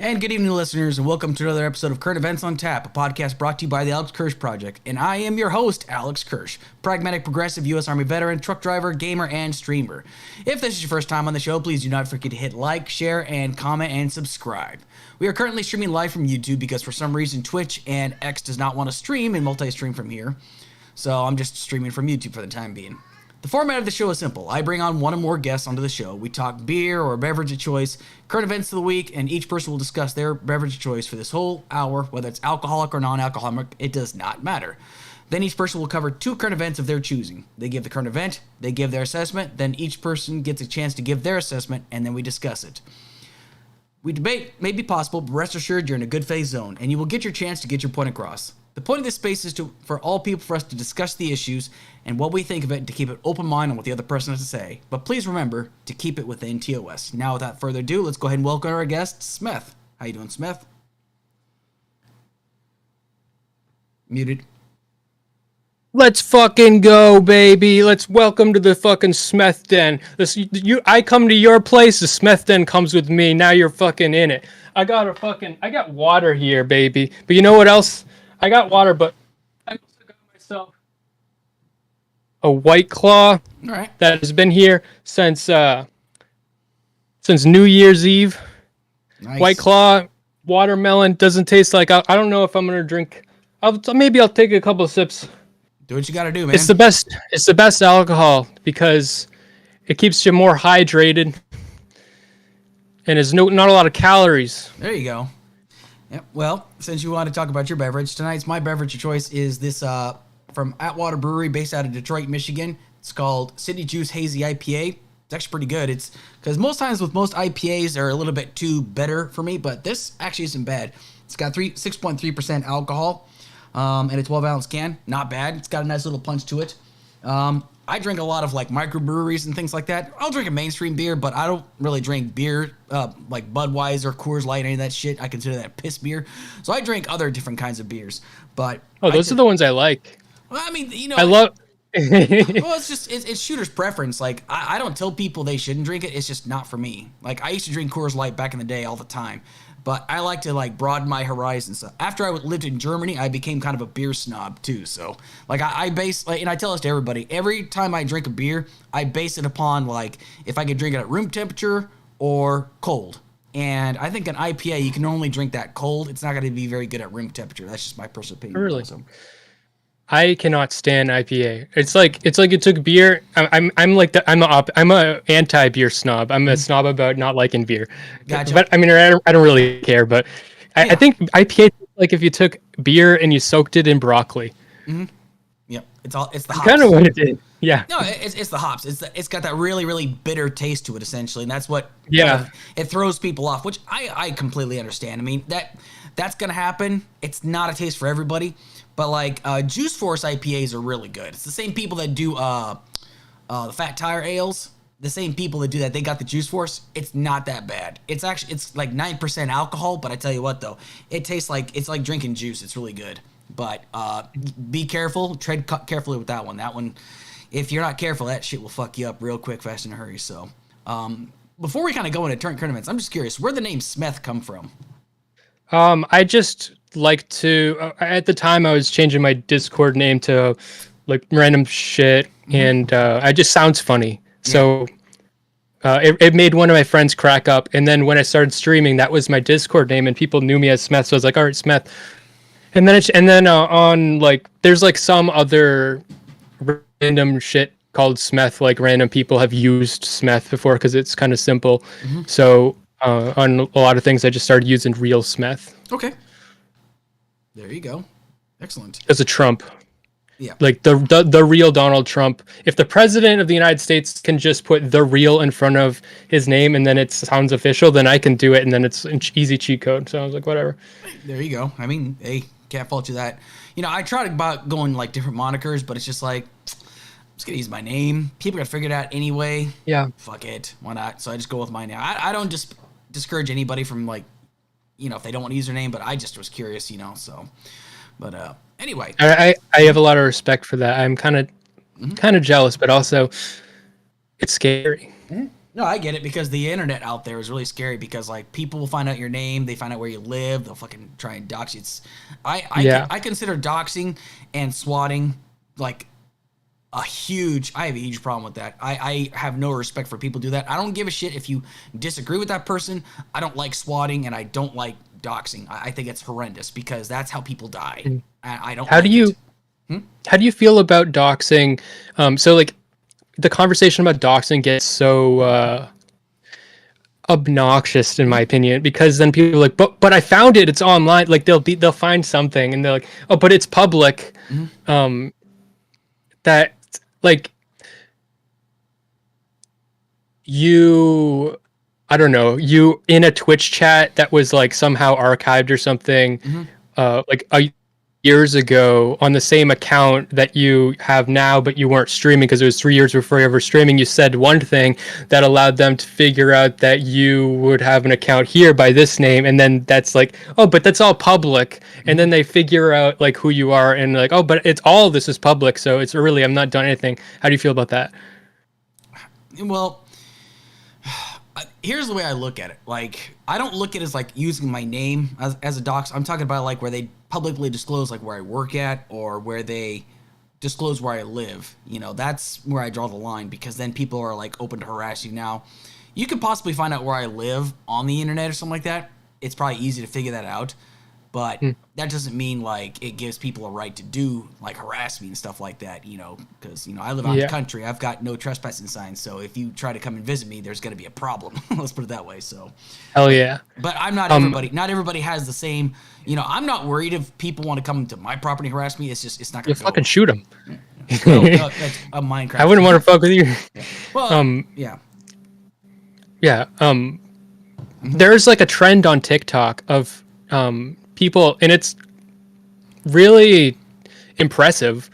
And good evening, listeners, and welcome to another episode of Current Events on Tap, a podcast brought to you by the Alex Kirsch Project. And I am your host, Alex Kirsch, Pragmatic Progressive U.S. Army veteran, truck driver, gamer, and streamer. If this is your first time on the show, please do not forget to hit like, share, and comment, and subscribe. We are currently streaming live from YouTube because for some reason Twitch and X does not want to stream and multi-stream from here. So I'm just streaming from YouTube for the time being. The format of the show is simple. I bring on one or more guests onto the show. We talk beer or beverage of choice, current events of the week, and each person will discuss their beverage of choice for this whole hour, whether it's alcoholic or non-alcoholic, it does not matter. Then each person will cover two current events of their choosing. They give the current event, they give their assessment, then each person gets a chance to give their assessment, and then we discuss it. We debate may be possible, but rest assured you're in a good faith zone, and you will get your chance to get your point across. The point of this space is for all people for us to discuss the issues and what we think of it and to keep an open mind on what the other person has to say. But please remember to keep it within TOS. Now, without further ado, let's go ahead and welcome our guest, Smeth. How you doing, Smeth? Muted. Let's fucking go, baby. Let's welcome to the fucking Smeth Den. I come to your place, the Smeth Den comes with me. Now you're fucking in it. I got water here, baby. But you know what else? I got water, but I also got myself a White Claw. All right. That has been here since New Year's Eve. Nice. White Claw, watermelon, doesn't taste like... I don't know if I'm gonna drink... Maybe I'll take a couple of sips. Do what you gotta do, man. It's the best alcohol because it keeps you more hydrated and there's not a lot of calories. There you go. Yep. Well, since you want to talk about your beverage, my beverage of choice is this from Atwater Brewery based out of Detroit, Michigan. It's called City Juice Hazy IPA. It's actually pretty good. It's because most times with most IPAs they're a little bit too bitter for me, but this actually isn't bad. It's got 6.3% alcohol and a 12-ounce can. Not bad. It's got a nice little punch to it. I drink a lot of like microbreweries and things like that. I'll drink a mainstream beer, but I don't really drink beer like Budweiser, Coors Light, any of that shit. I consider that piss beer. So I drink other different kinds of beers. But those are the ones I like. Well, I mean, I love. Well, it's shooter's preference. Like I don't tell people they shouldn't drink it. It's just not for me. Like I used to drink Coors Light back in the day all the time. But I like to like broaden my horizons. So after I lived in Germany, I became kind of a beer snob too. So like I base like, and I tell this to everybody, every time I drink a beer, I base it upon like if I could drink it at room temperature or cold. And I think an IPA you can only drink that cold. It's not going to be very good at room temperature. That's just my personal opinion. Really? So. I cannot stand IPA. It's like you took beer. I'm a anti-beer snob. I'm a snob about not liking beer. Gotcha. But I mean, I don't really care. But I think IPA like if you took beer and you soaked it in broccoli. Mm-hmm. Yep. It's the hops. Kind of what it did. Yeah. No, it's the hops. It's got that really, really bitter taste to it essentially, and that's what it throws people off, which I completely understand. I mean that's gonna happen. It's not a taste for everybody. But like Juice Force IPAs are really good. It's the same people that do the Fat Tire Ales. The same people that do that. They got the Juice Force. It's not that bad. It's like 9% alcohol. But I tell you what though, it tastes like it's like drinking juice. It's really good. But be careful. Tread carefully with that one. That one, if you're not careful, that shit will fuck you up real quick, fast, in a hurry. So before we kind of go into current events, I'm just curious, where'd the name Smeth come from? I just like to at the time I was changing my Discord name to like random shit and it just sounds funny. So it made one of my friends crack up, and then when I started streaming, that was my Discord name and people knew me as Smeth, so I was like, all right, Smeth. And then on like there's like some other random shit called Smeth, like random people have used Smeth before because it's kind of simple. So on a lot of things I just started using real Smeth. Okay. There you go. Excellent. As a Trump. Yeah. Like the real Donald Trump. If the president of the United States can just put the real in front of his name and then it sounds official, then I can do it and then it's an easy cheat code. So I was like, whatever. There you go. I mean, hey, can't fault you that. You know, I tried about going like different monikers, but it's just like, I'm just going to use my name. People are going to figure it out anyway. Yeah. Fuck it. Why not? So I just go with my name. I don't just discourage anybody from like, you know, if they don't want to use their name, but I just was curious, you know, so. But anyway. I have a lot of respect for that. I'm kind of jealous, but also it's scary. No, I get it because the internet out there is really scary because like people will find out your name, they find out where you live, they'll fucking try and dox you. Yeah. I consider doxing and swatting like I have a huge problem with that. I have no respect for people who do that. I don't give a shit if you disagree with that person. I don't like swatting and I don't like doxing. I think it's horrendous because that's how people die. I don't How like do you it. how do you feel about doxing? So like the conversation about doxing gets so obnoxious in my opinion because then people are like, but I found it. It's online. Like they'll find something and they're like, oh, but it's public. That like you I don't know, you in a Twitch chat that was like somehow archived or something, like years ago on the same account that you have now, but you weren't streaming because it was 3 years before you ever streaming. You said one thing that allowed them to figure out that you would have an account here by this name, and then that's like, oh, but that's all public, and then they figure out like who you are, and like, oh, but it's all this is public, so it's really I'm not done anything. How do you feel about that? Well, here's the way I look at it. Like, I don't look at it as like using my name as a dox. I'm talking about like where they publicly disclose like where I work at or where they disclose where I live. You know, that's where I draw the line because then people are like open to harass you. Now, you could possibly find out where I live on the internet or something like that. It's probably easy to figure that out. But that doesn't mean like it gives people a right to do like harass me and stuff like that, you know, because, you know, I live out in the country. I've got no trespassing signs. So if you try to come and visit me, there's going to be a problem. Let's put it that way. So, hell yeah. But I'm not everybody. Not everybody has the same, you know, I'm not worried if people want to come to my property and harass me. It's just, it's not going to go. Fucking shoot them. No, that's a Minecraft. I wouldn't want to fuck with you. Yeah. Well, yeah. Yeah. There's like a trend on TikTok of, people, and it's really impressive,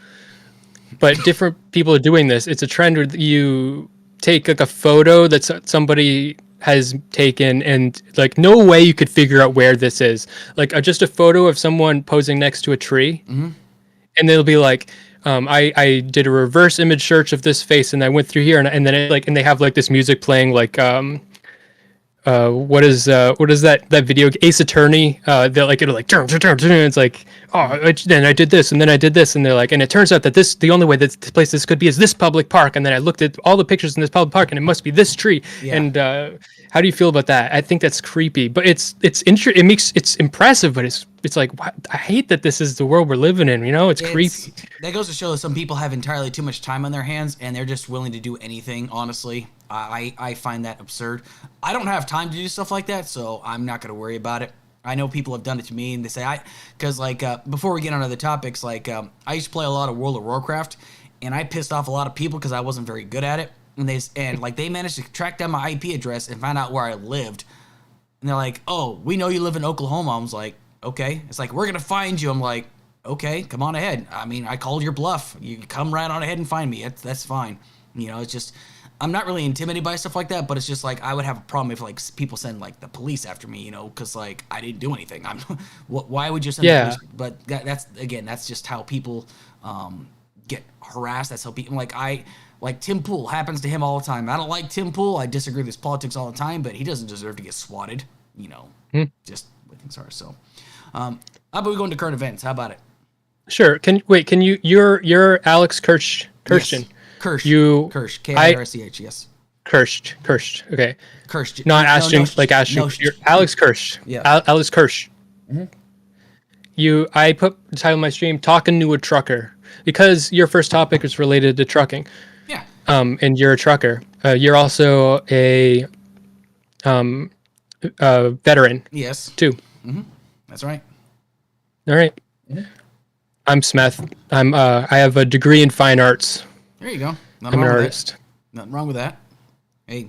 but different people are doing this. It's a trend where you take like a photo that somebody has taken and like no way you could figure out where this is, like just a photo of someone posing next to a tree, and they'll be like, I did a reverse image search of this face and I went through here and then it, like, and they have like this music playing like what is that video Ace Attorney, that like it'll like turn, it's like, oh, then I did this and then I did this, and they're like, and it turns out that the only way that this place this could be is this public park, and then I looked at all the pictures in this public park and it must be this tree. And how do you feel about that? I think that's creepy, but it's impressive, but it's like, I hate that this is the world we're living in, you know. It's creepy. That goes to show that some people have entirely too much time on their hands and they're just willing to do anything, honestly. I find that absurd. I don't have time to do stuff like that, so I'm not going to worry about it. I know people have done it to me, and they say because like before we get on other topics, like I used to play a lot of World of Warcraft, and I pissed off a lot of people because I wasn't very good at it, and they managed to track down my IP address and find out where I lived, and they're like, "Oh, we know you live in Oklahoma." I was like, "Okay." It's like, "We're gonna find you." I'm like, "Okay, come on ahead." I mean, I called your bluff. You come right on ahead and find me. That's fine. You know, it's just. I'm not really intimidated by stuff like that, but it's just like I would have a problem if like people send like the police after me, you know, because like I didn't do anything. Why would you send the police? But that's just how people get harassed. That's how people like Tim Pool happens to him all the time. I don't like Tim Pool. I disagree with his politics all the time, but he doesn't deserve to get swatted, you know. Just what things are. So, how about we go into current events? How about it? Sure. Can you? You're Alex Kirsch. Kirsten. Yes. Kirsch. Kirsch. Kirsch. Yes. Kirsch. Okay. Kirsch. Not Ashton. Like Ashton. No, you're Alex Kirsch. Yeah. Alex Kirsch. I put the title of my stream "Talking to a Trucker" because your first topic is related to trucking. Yeah. And you're a trucker. You're also a veteran. Yes. Too. That's right. All right. I'm Smeth. I have a degree in fine arts. There you go. I'm an artist. Nothing wrong with that. Hey.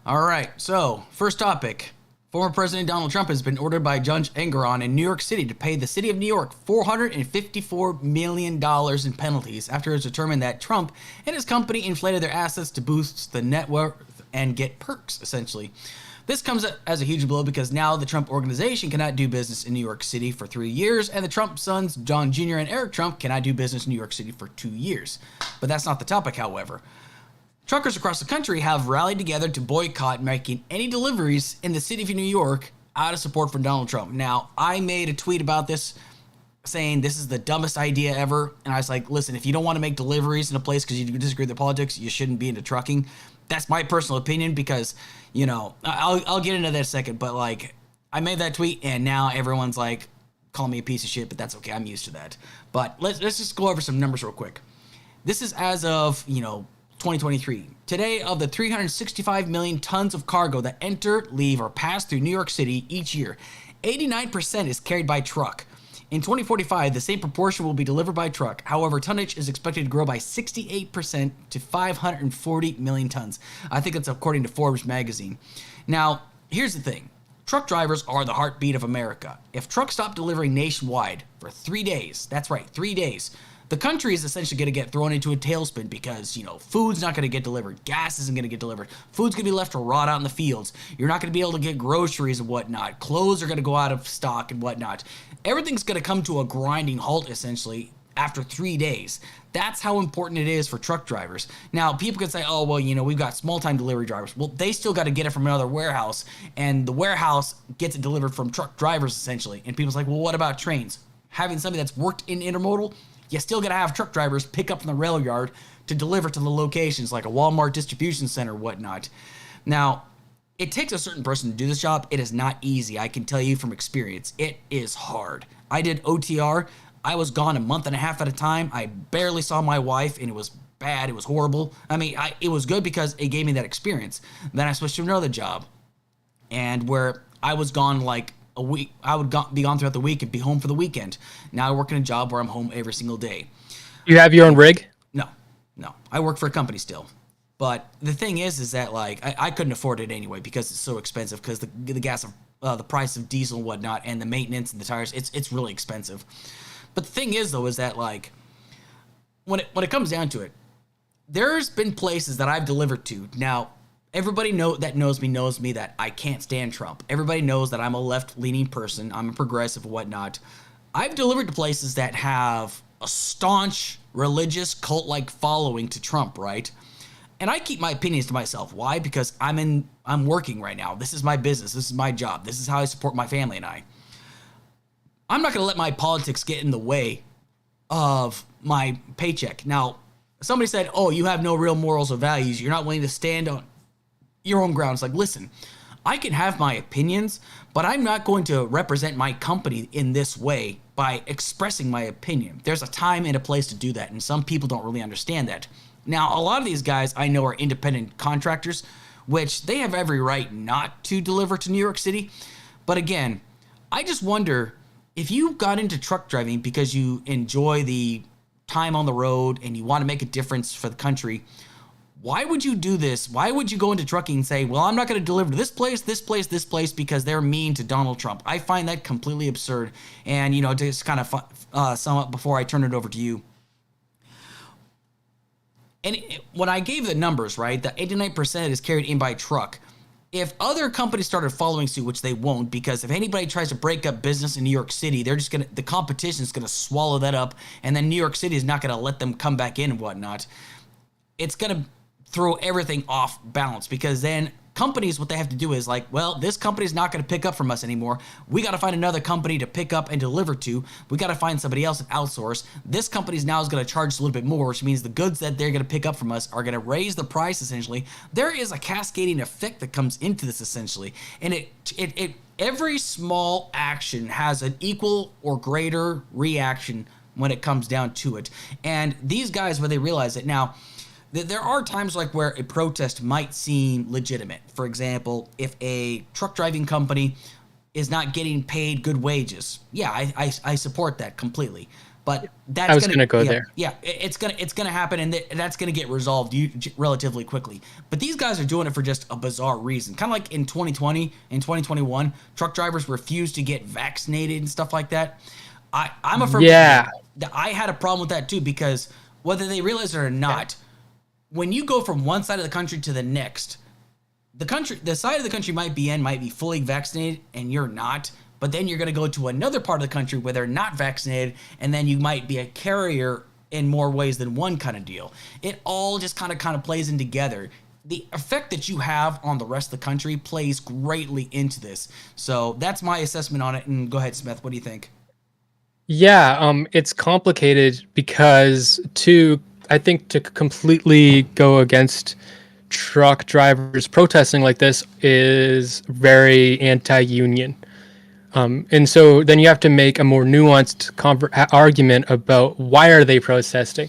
All right. So, first topic. Former President Donald Trump has been ordered by Judge Engoron in New York City to pay the city of New York $454 million in penalties after it was determined that Trump and his company inflated their assets to boost the net worth and get perks, essentially. This comes as a huge blow because now the Trump organization cannot do business in New York City for 3 years, and the Trump sons, John Jr. and Eric Trump, cannot do business in New York City for 2 years. But that's not the topic, however. Truckers across the country have rallied together to boycott making any deliveries in the city of New York out of support for Donald Trump. Now, I made a tweet about this saying this is the dumbest idea ever. And I was like, listen, if you don't want to make deliveries in a place because you disagree with the politics, you shouldn't be into trucking. That's my personal opinion because, I'll get into that in a second. But, like, I made that tweet and now everyone's, like, calling me a piece of shit. But that's okay. I'm used to that. But let's just go over some numbers real quick. This is as of, 2023. Today, of the 365 million tons of cargo that enter, leave, or pass through New York City each year, 89% is carried by truck. In 2045, the same proportion will be delivered by truck. However, tonnage is expected to grow by 68% to 540 million tons. I think that's according to Forbes magazine. Now, here's the thing. Truck drivers are the heartbeat of America. If trucks stop delivering nationwide for 3 days, that's right, 3 days, the country is essentially going to get thrown into a tailspin because, food's not going to get delivered. Gas isn't going to get delivered. Food's going to be left to rot out in the fields. You're not going to be able to get groceries and whatnot. Clothes are going to go out of stock and whatnot. Everything's going to come to a grinding halt, essentially, after 3 days. That's how important it is for truck drivers. Now, people could say, oh, well, we've got small-time delivery drivers. Well, they still got to get it from another warehouse, and the warehouse gets it delivered from truck drivers, essentially. And people's like, well, what about trains? Having somebody that's worked in intermodal, you still got to have truck drivers pick up from the rail yard to deliver to the locations like a Walmart distribution center or whatnot. Now, it takes a certain person to do this job. It is not easy. I can tell you from experience. It is hard. I did OTR. I was gone a month and a half at a time. I barely saw my wife, and it was bad. It was horrible. I mean, it was good because it gave me that experience. Then I switched to another job, and where I was gone like a week, I would be gone throughout the week and be home for the weekend. Now I work in a job where I'm home every single day. You have your own rig? No. I work for a company still. But the thing is that like I couldn't afford it anyway because it's so expensive because the gas of the price of diesel and whatnot and the maintenance and the tires, it's really expensive. But the thing is though is that like when it comes down to it, there's been places that I've delivered to. Now, everybody that knows me that I can't stand Trump. Everybody knows that I'm a left-leaning person. I'm a progressive and whatnot. I've delivered to places that have a staunch religious cult-like following to Trump, right? And I keep my opinions to myself. Why? Because I'm working right now. This is my business. This is my job. This is how I support my family and I. I'm not going to let my politics get in the way of my paycheck. Now, somebody said, oh, you have no real morals or values. You're not willing to stand on your own ground. It's like, listen, I can have my opinions, but I'm not going to represent my company in this way by expressing my opinion. There's a time and a place to do that, and some people don't really understand that. Now, a lot of these guys I know are independent contractors, which they have every right not to deliver to New York City. But again, I just wonder if you got into truck driving because you enjoy the time on the road and you want to make a difference for the country, why would you do this? Why would you go into trucking and say, well, I'm not going to deliver to this place because they're mean to Donald Trump? I find that completely absurd. And, to just kind of sum up before I turn it over to you. And when I gave the numbers, right, the 89% is carried in by truck. If other companies started following suit, which they won't, because if anybody tries to break up business in New York City, the competition is going to swallow that up, and then New York City is not going to let them come back in and whatnot. It's going to throw everything off balance because then companies, what they have to do is like, well, this company's not going to pick up from us anymore. We got to find another company to pick up and deliver to. We got to find somebody else to outsource. This company's now is going to charge a little bit more, which means the goods that they're going to pick up from us are going to raise the price essentially. There is a cascading effect that comes into this essentially. And it every small action has an equal or greater reaction when it comes down to it. And these guys, when they realize it now, there are times like where a protest might seem legitimate. For example, if a truck driving company is not getting paid good wages, yeah, I support that completely. But that's I was going to go there. Yeah, it's gonna happen, and that's gonna get resolved relatively quickly. But these guys are doing it for just a bizarre reason. Kind of like in 2020 and 2021, truck drivers refused to get vaccinated and stuff like that. I'm a firm believer that I had a problem with that too, because whether they realize it or not, when you go from one side of the country to the next, the side of the country might be fully vaccinated and you're not, but then you're going to go to another part of the country where they're not vaccinated, and then you might be a carrier in more ways than one kind of deal. It all just kind of plays in together. The effect that you have on the rest of the country plays greatly into this. So that's my assessment on it. And go ahead, Smith. What do you think? Yeah, it's complicated because I think to completely go against truck drivers protesting like this is very anti-union. And so then you have to make a more nuanced argument about why are they protesting.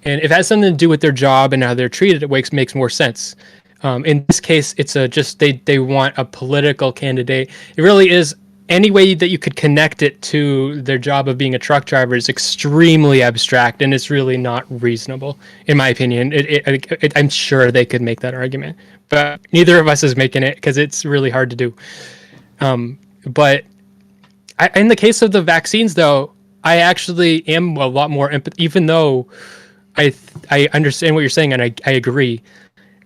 And if it has something to do with their job and how they're treated, it makes more sense. In this case, it's just they want a political candidate. It really is any way that you could connect it to their job of being a truck driver is extremely abstract, and it's really not reasonable, in my opinion. I'm sure they could make that argument, but neither of us is making it because it's really hard to do. But in the case of the vaccines, though, I actually am a lot more empathy, even though I understand what you're saying and I agree.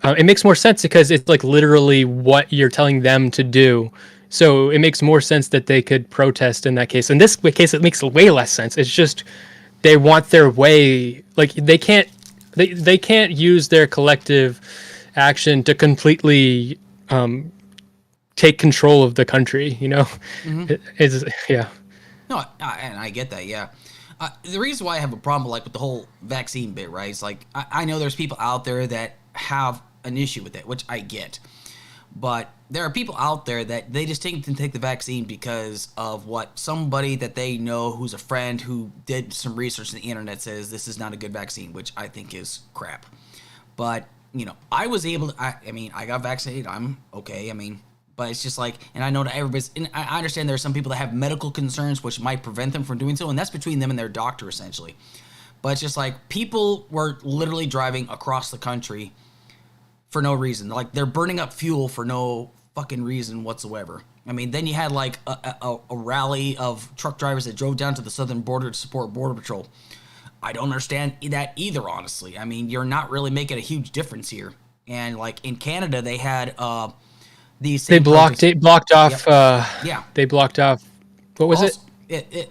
It makes more sense because it's like literally what you're telling them to do. So it makes more sense that they could protest in that case. In this case, it makes way less sense. It's just they want their way. Like they can't use their collective action to completely take control of the country. You know, yeah. No, and I get that. Yeah. The reason why I have a problem with the whole vaccine bit, right? It's like I know there's people out there that have an issue with it, which I get, but there are people out there that they just take the vaccine because of what somebody that they know who's a friend who did some research on the internet says this is not a good vaccine, which I think is crap. But I was able to. I got vaccinated. I'm okay. But it's just like, and I know that everybody's, and I understand there are some people that have medical concerns which might prevent them from doing so, and that's between them and their doctor, essentially. But it's just like, people were literally driving across the country for no reason. Like, they're burning up fuel for no fucking reason whatsoever. Then you had like a rally of truck drivers that drove down to the southern border to support Border Patrol. I don't understand that either, honestly. You're not really making a huge difference here. And like in Canada, they had, they blocked off. Yeah, they blocked off. What was it?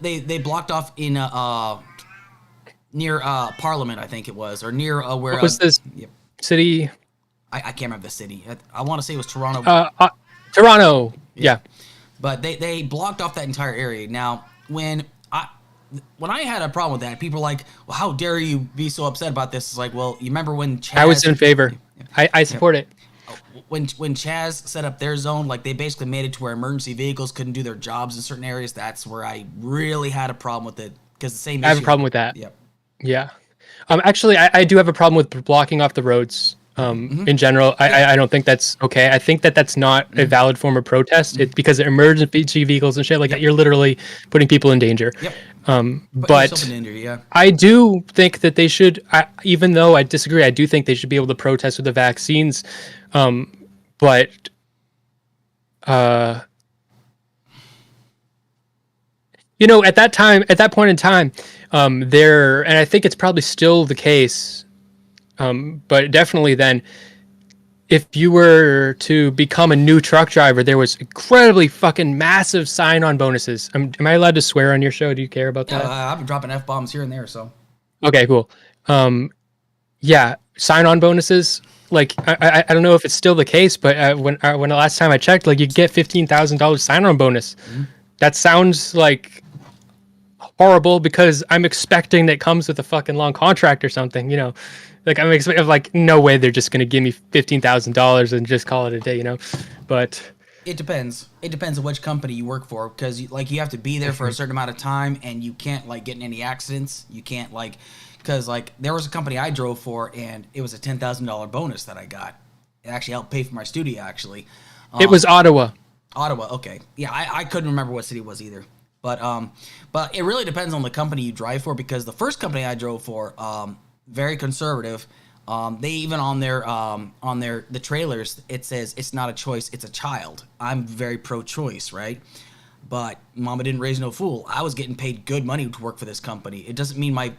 They blocked off in near Parliament, I think it was, or near where. What was this city? I can't remember the city. I want to say it was Toronto. Toronto. Yeah. But they blocked off that entire area. Now, when I had a problem with that, people were like, "Well, how dare you be so upset about this?" It's like, well, you remember when Chaz, I was in favor. I support it. When Chaz set up their zone, like they basically made it to where emergency vehicles couldn't do their jobs in certain areas. That's where I really had a problem with it, because the same issue. I have a problem with that. Yep. Yeah. Actually, I do have a problem with blocking off the roads. In general, I don't think that's okay. I think that's not a valid form of protest. It's because of emergency vehicles and shit like that. You're literally putting people in danger. Yep. But yeah. I do think that they should, even though I disagree, I do think they should be able to protest with the vaccines. But at that point in time, and I think it's probably still the case, but definitely then, if you were to become a new truck driver, there was incredibly fucking massive sign-on bonuses. Am I allowed to swear on your show? Do you care about that? I've been dropping F-bombs here and there, so. Okay, cool. Yeah, sign-on bonuses. Like, I don't know if it's still the case, but when the last time I checked, like, you get $15,000 sign-on bonus. Mm-hmm. That sounds like horrible because I'm expecting that comes with a fucking long contract or something, Like, I'm expecting, like, no way they're just going to give me $15,000 and just call it a day, But it depends. It depends on which company you work for, because you have to be there for a certain amount of time, and you can't like get in any accidents. You can't because there was a company I drove for, and it was a $10,000 bonus that I got. It actually helped pay for my studio. Actually, it was Ottawa. Ottawa. Okay, yeah, I couldn't remember what city it was either. But it really depends on the company you drive for, because the first company I drove for, very conservative. They even on the trailers, it says it's not a choice, it's a child. I'm very pro-choice, right? But mama didn't raise no fool. I was getting paid good money to work for this company. It doesn't mean my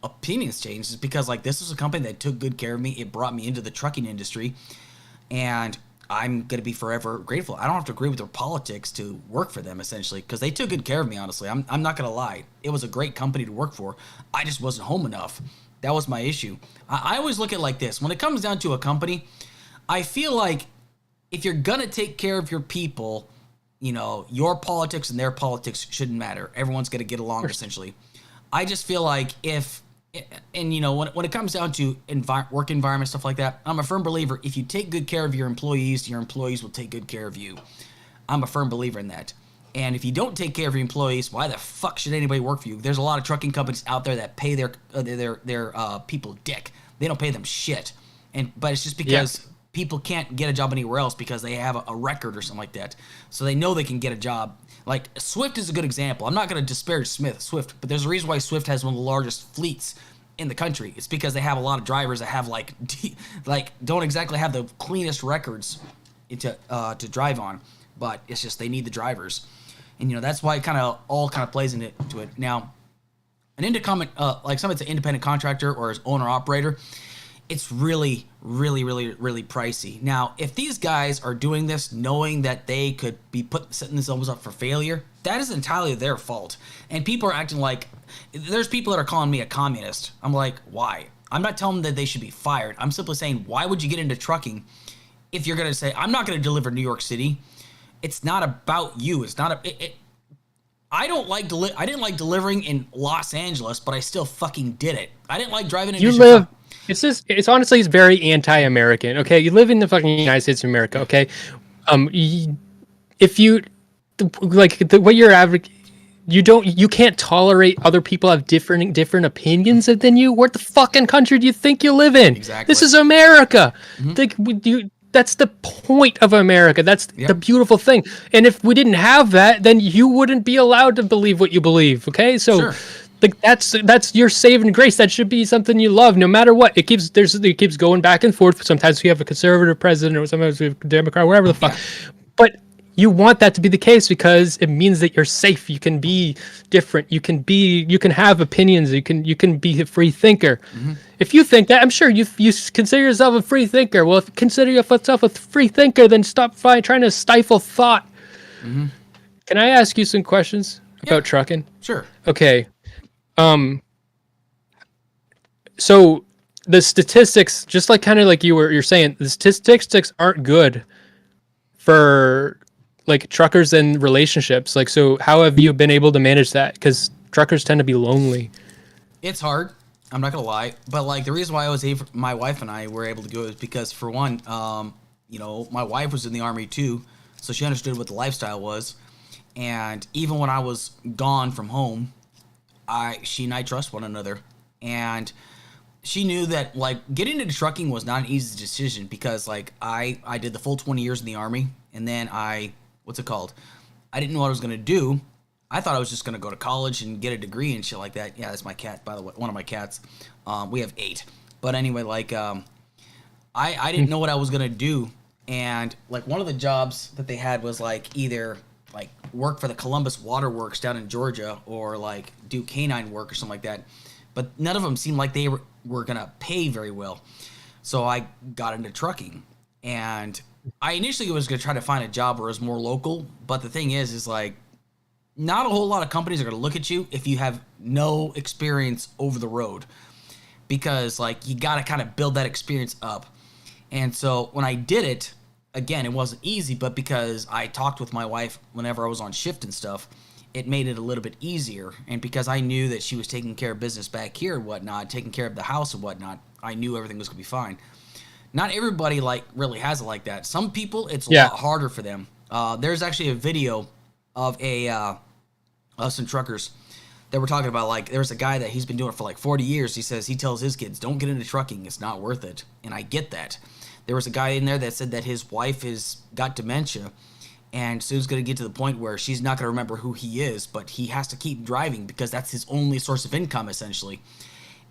opinions changed. It's because this was a company that took good care of me. It brought me into the trucking industry, and I'm going to be forever grateful. I don't have to agree with their politics to work for them, essentially, because they took good care of me, honestly. I'm not going to lie. It was a great company to work for. I just wasn't home enough. That was my issue. I always look at it like this. When it comes down to a company, I feel like if you're going to take care of your people, you know, your politics and their politics shouldn't matter. Everyone's going to get along, essentially. I just feel like and you know, when it comes down to work environment, stuff like that, I'm a firm believer, if you take good care of your employees will take good care of you. I'm a firm believer in that. And if you don't take care of your employees, why the fuck should anybody work for you? There's a lot of trucking companies out there that pay their people dick. They don't pay them shit. But it's just because people can't get a job anywhere else because they have a record or something like that. So they know they can get a job. Like, Swift is a good example. I'm not going to disparage Swift, but there's a reason why Swift has one of the largest fleets in the country. It's because they have a lot of drivers that have, like don't exactly have the cleanest records to drive on, but it's just they need the drivers. And, you know, that's why it all plays into it. Now, like somebody's an independent contractor or as owner-operator, it's really, really, really, really pricey. Now, if these guys are doing this knowing that they could be setting themselves up for failure, that is entirely their fault. And people are acting like, there's people that are calling me a communist. I'm like, why? I'm not telling them that they should be fired. I'm simply saying, why would you get into trucking if you're going to say, I'm not going to deliver New York City? It's not about you. It's not I didn't like delivering in Los Angeles, but I still fucking did it. I didn't like driving into Chicago. It's honestly very anti-American. Okay, you live in the fucking United States of America. Okay, if you like what you're average, you can't tolerate other people have different opinions than you. What the fucking country do you think you live in? Exactly. This is America. Mm-hmm. That's the point of America. That's the beautiful thing. And if we didn't have that, then you wouldn't be allowed to believe what you believe. Okay, so. Sure. Like that's your saving grace. That should be something you love, no matter what. It keeps going back and forth. Sometimes we have a conservative president, or sometimes we have a Democrat, whatever the fuck. Yeah. But you want that to be the case because it means that you're safe. You can be different. You can have opinions. You can be a free thinker. Mm-hmm. If you think that, I'm sure you consider yourself a free thinker. Well, if you consider yourself a free thinker, then stop trying to stifle thought. Mm-hmm. Can I ask you some questions about trucking? Sure. Okay. So the statistics, just like kind of like you're saying, the statistics aren't good for like truckers and relationships. Like, so how have you been able to manage that? Because truckers tend to be lonely. It's hard. I'm not gonna lie, but like the reason why my wife and I were able to go is because, for one, you know, my wife was in the Army too, so she understood what the lifestyle was, and even when I was gone from home, she and I trust one another, and she knew that like getting into trucking was not an easy decision because like I did the full 20 years in the Army, and then I didn't know what I was gonna do. I thought I was just gonna go to college and get a degree and shit like that. Yeah, that's my cat, by the way, one of my cats. We have 8, but anyway, like I didn't know what I was gonna do, and like one of the jobs that they had was like either like work for the Columbus Waterworks down in Georgia or like do canine work or something like that. But none of them seemed like they were going to pay very well. So I got into trucking, and I initially was going to try to find a job where it was more local. But the thing is like not a whole lot of companies are going to look at you if you have no experience over the road, because like you got to kind of build that experience up. And so when I did it, again, it wasn't easy, but because I talked with my wife whenever I was on shift and stuff, it made it a little bit easier. And because I knew that she was taking care of business back here and whatnot, taking care of the house and whatnot, I knew everything was going to be fine. Not everybody like really has it like that. Some people, it's a lot harder for them. There's actually a video of some truckers that were talking about, like, there was a guy that he's been doing it for like 40 years. He says he tells his kids, don't get into trucking. It's not worth it. And I get that. There was a guy in there that said that his wife has got dementia, and soon's going to get to the point where she's not going to remember who he is, but he has to keep driving because that's his only source of income, essentially.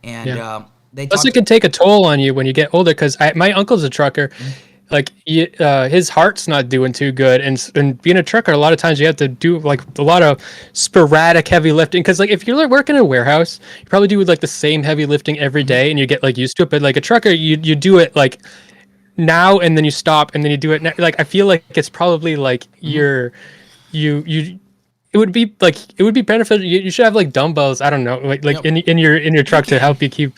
And plus it can take a toll on you when you get older, because my uncle's a trucker. Mm-hmm. Like his heart's not doing too good, and being a trucker, a lot of times you have to do like a lot of sporadic heavy lifting, because like if you're like working in a warehouse, you probably do like the same heavy lifting every day and you get like used to it. But like a trucker, you do it like now and then you stop and then you do it like I feel like it's probably like you it would be beneficial. You should have like dumbbells. I don't know, like Yep. in your truck to help you keep.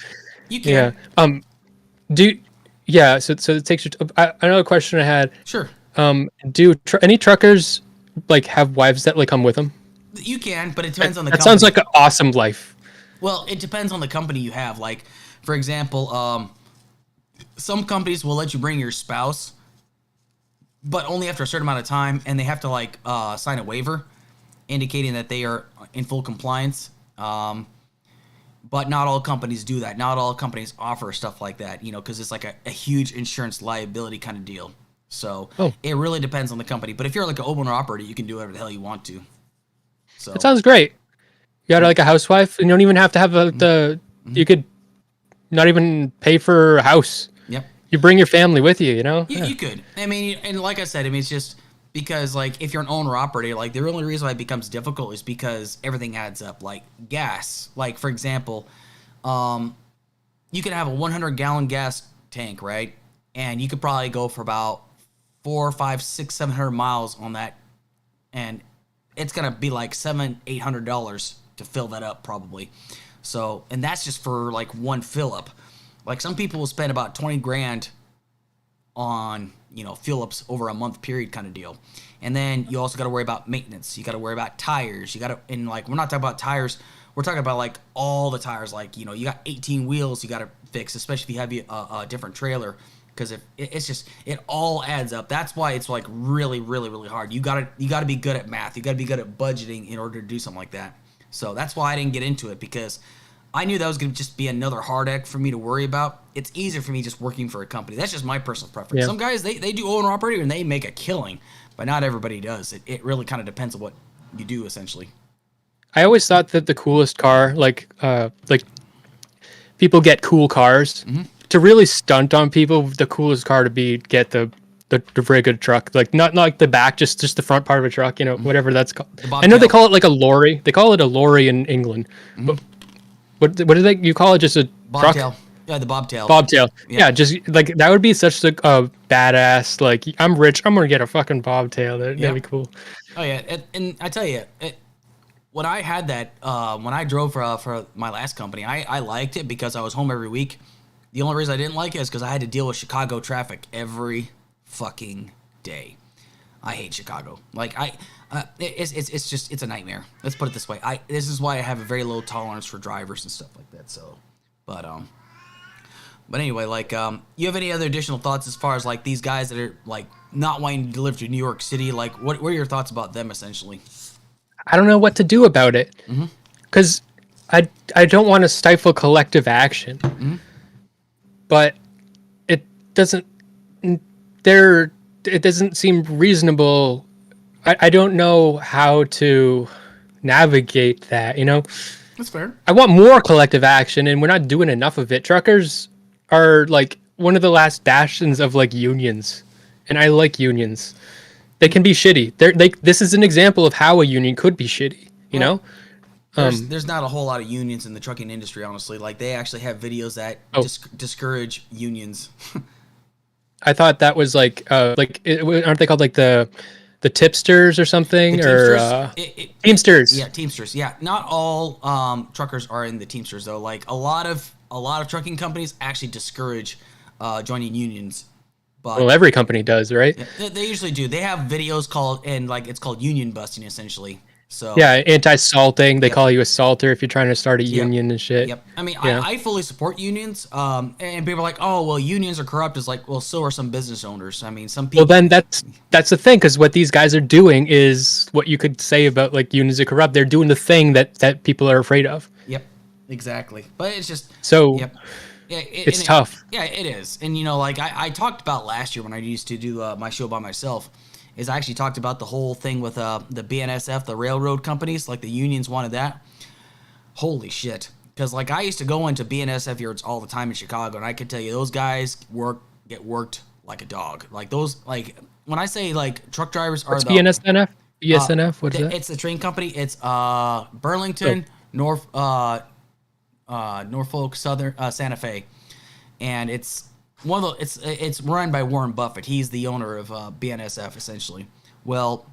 You Yeah. can. Do yeah. So it takes you. Another question I had. Sure. Do any truckers like have wives that like come with them? You can, but it depends on the That company. sounds like an awesome life. Well, it depends on the company you have. Like, for example, some companies will let you bring your spouse, but only after a certain amount of time, and they have to like sign a waiver indicating that they are in full compliance. But not all companies do that. Not all companies offer stuff like that, because it's like a huge insurance liability kind of deal. So it really depends on the company. But if you're like an owner operator, you can do whatever the hell you want to. So That sounds great. You got like a housewife, and you don't even have to have you could not even pay for a house. Yep. You bring your family with you, you know? You could. I mean, and like I said, it's just because, like, if you're an owner operator, like, the only reason why it becomes difficult is because everything adds up. Like, gas. Like, for example, you could have a 100-gallon gas tank, right? And you could probably go for about 400, 500, 600, 700 miles on that. And it's going to be like $700-800 to fill that up, probably. So, and that's just for, like, one fill up. Like, some people will spend about 20 grand on, fill ups over a month period kind of deal. And then you also got to worry about maintenance. You got to worry about tires. And like, we're not talking about tires. We're talking about like all the tires. Like, you got 18 wheels you got to fix, especially if you have a different trailer. Because if it's just, it all adds up. That's why it's like really, really, really hard. You got to be good at math. You got to be good at budgeting in order to do something like that. So that's why I didn't get into it, because I knew that was going to just be another hard act for me to worry about. It's easier for me just working for a company. That's just my personal preference. Yeah. Some guys, they do owner operator and they make a killing, but not everybody does. It really kind of depends on what you do, essentially. I always thought that the coolest car, like people get cool cars to really stunt on people. The coolest car to get the very good truck, like not like the back, just the front part of a truck, whatever that's called. I know they call it like a lorry. They call it a lorry in England, but what do you call it? Just a Bobtail. truck? Yeah, the bobtail. Bobtail. Yeah, just like that would be such a badass. Like, I'm rich, I'm gonna get a fucking bobtail. That'd be cool. Oh yeah, and I tell you, when I had that, when I drove for my last company, I liked it because I was home every week. The only reason I didn't like it is because I had to deal with Chicago traffic every fucking day. I hate Chicago. Like, it's a nightmare. Let's put it this way. This is why I have a very low tolerance for drivers and stuff like that. So, but anyway, like, you have any other additional thoughts as far as like these guys that are like not wanting to live to New York City? Like, what are your thoughts about them essentially? I don't know what to do about it, because I don't want to stifle collective action, but it doesn't seem reasonable. I don't know how to navigate that, That's fair. I want more collective action, and we're not doing enough of it. Truckers are like one of the last bastions of like unions, and I like unions. They can be shitty. This is an example of how a union could be shitty, you know? There's not a whole lot of unions in the trucking industry, honestly. Like, they actually have videos that discourage unions. I thought that was like aren't they called like the tipsters or something, or Teamsters? Yeah, Teamsters. Yeah, not all truckers are in the Teamsters though. Like, a lot of trucking companies actually discourage joining unions. But well, every company does, right? Yeah, they usually do. They have videos it's called union busting, essentially. So yeah, anti-salting. They call you a salter if you're trying to start a union and shit. Yep. I mean, I fully support unions. And people are like, oh, well, unions are corrupt. It's like, well, so are some business owners. I mean, some people. Well, then that's the thing, because what these guys are doing is what you could say about like unions are corrupt. They're doing the thing that people are afraid of. Yep. Exactly. But it's just so. Yep. Yeah, it's tough. It is. And, like I talked about last year when I used to do my show by myself, is I actually talked about the whole thing with the BNSF, the railroad companies, like the unions wanted that. Holy shit. Because, like, I used to go into BNSF yards all the time in Chicago, and I can tell you, those guys get worked like a dog. Like, those, like, when I say, like, truck drivers are BNSF? BSNF? What is that? It's the train company. It's Burlington, Norfolk Southern, Santa Fe. And it's it's run by Warren Buffett. He's the owner of BNSF essentially. Well,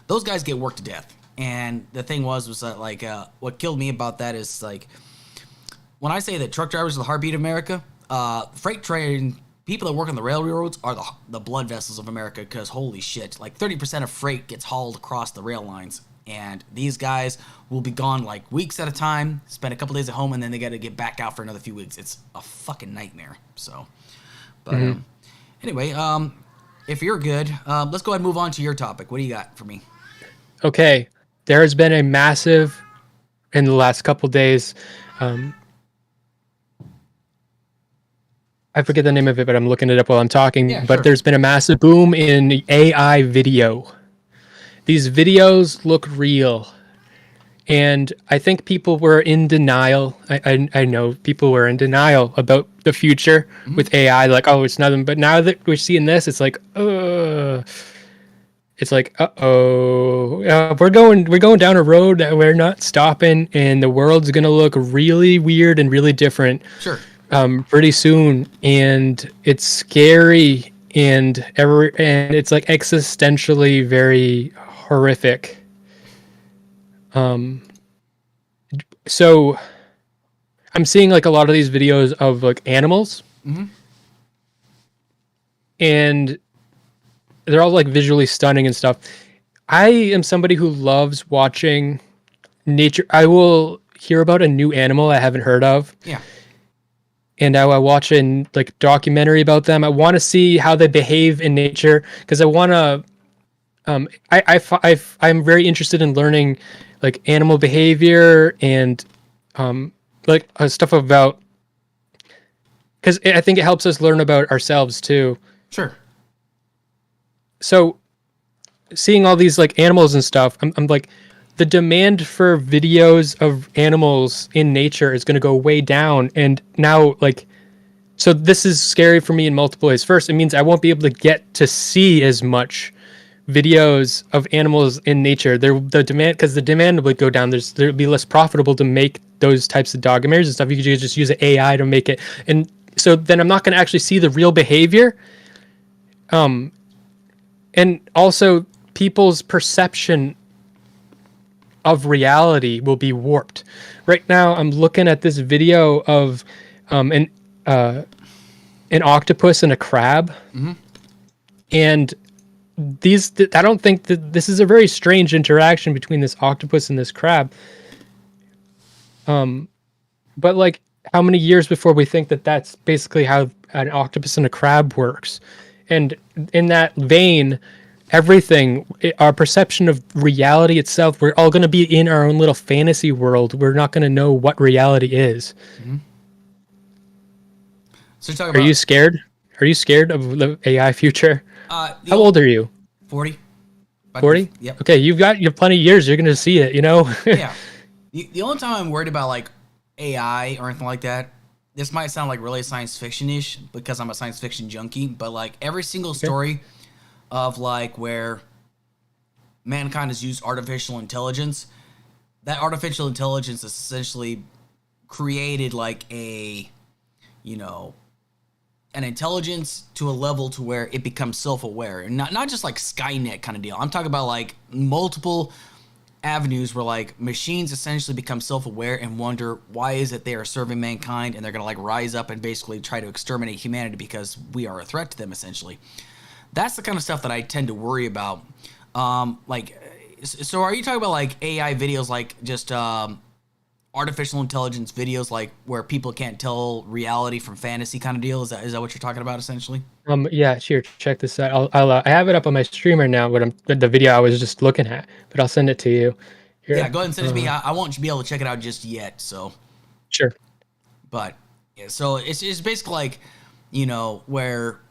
those guys get worked to death. And the thing was that like what killed me about that is like when I say that truck drivers are the heartbeat of America, freight train people that work on the railroads are the blood vessels of America because holy shit, like 30% of freight gets hauled across the rail lines. And these guys will be gone like weeks at a time, spend a couple days at home, and then they got to get back out for another few weeks. It's a fucking nightmare. So, but anyway, if you're good, let's go ahead and move on to your topic. What do you got for me? Okay, there has been a massive in the last couple days. I forget the name of it, but I'm looking it up while I'm talking. Yeah, but sure. There's been a massive boom in AI video. These videos look real. And I think people were in denial. I know people were in denial about the future with AI. Like, oh, it's nothing. But now that we're seeing this, it's like, we're going down a road that we're not stopping, and the world's gonna look really weird and really different. Sure. Pretty soon, and it's scary, and it's like existentially very horrific. So I'm seeing like a lot of these videos of like animals, and they're all like visually stunning and stuff. I am somebody who loves watching nature. I will hear about a new animal I haven't heard of. Yeah. And I watch a like documentary about them. I want to see how they behave in nature because I want to. I'm very interested in learning like animal behavior and stuff about, because I think it helps us learn about ourselves too. Sure. So seeing all these like animals and stuff, I'm like, the demand for videos of animals in nature is going to go way down. And now, like, so this is scary for me in multiple ways. First, it means I won't be able to get to see as much videos of animals in nature. The demand would go down. There'd be less profitable to make those types of documentaries and stuff. You could just use an AI to make it. And so then I'm not going to actually see the real behavior. And also people's perception of reality will be warped. Right now, I'm looking at this video of an octopus and a crab, and I don't think that this is a very strange interaction between this octopus and this crab. But like, how many years before we think that that's basically how an octopus and a crab works? And in that vein, our perception of reality itself, we're all going to be in our own little fantasy world. We're not going to know what reality is. So you're talking about, Are you scared? Are you scared of the AI future? How old are you? 40. 40? Yep. Okay, you have plenty of years. You're going to see it, you know? Yeah. The only time I'm worried about like AI or anything like that, this might sound like really science fiction-ish because I'm a science fiction junkie, but like every single story of like where mankind has used artificial intelligence, that artificial intelligence is essentially created like an intelligence to a level to where it becomes self-aware, and not just like Skynet kind of deal. I'm talking about like multiple avenues where like machines essentially become self-aware and wonder why is it they are serving mankind, and they're gonna like rise up and basically try to exterminate humanity because we are a threat to them essentially. That's the kind of stuff that I tend to worry about. So are you talking about like AI videos, like just artificial intelligence videos, like where people can't tell reality from fantasy kind of deal? Is that what you're talking about essentially? Yeah, sure. Check this out. I have it up on my streamer now, but the video I was just looking at, but I'll send it to you. Here. Yeah, go ahead and send it to me. I won't be able to check it out just yet. So sure. But yeah, so it's basically like, where,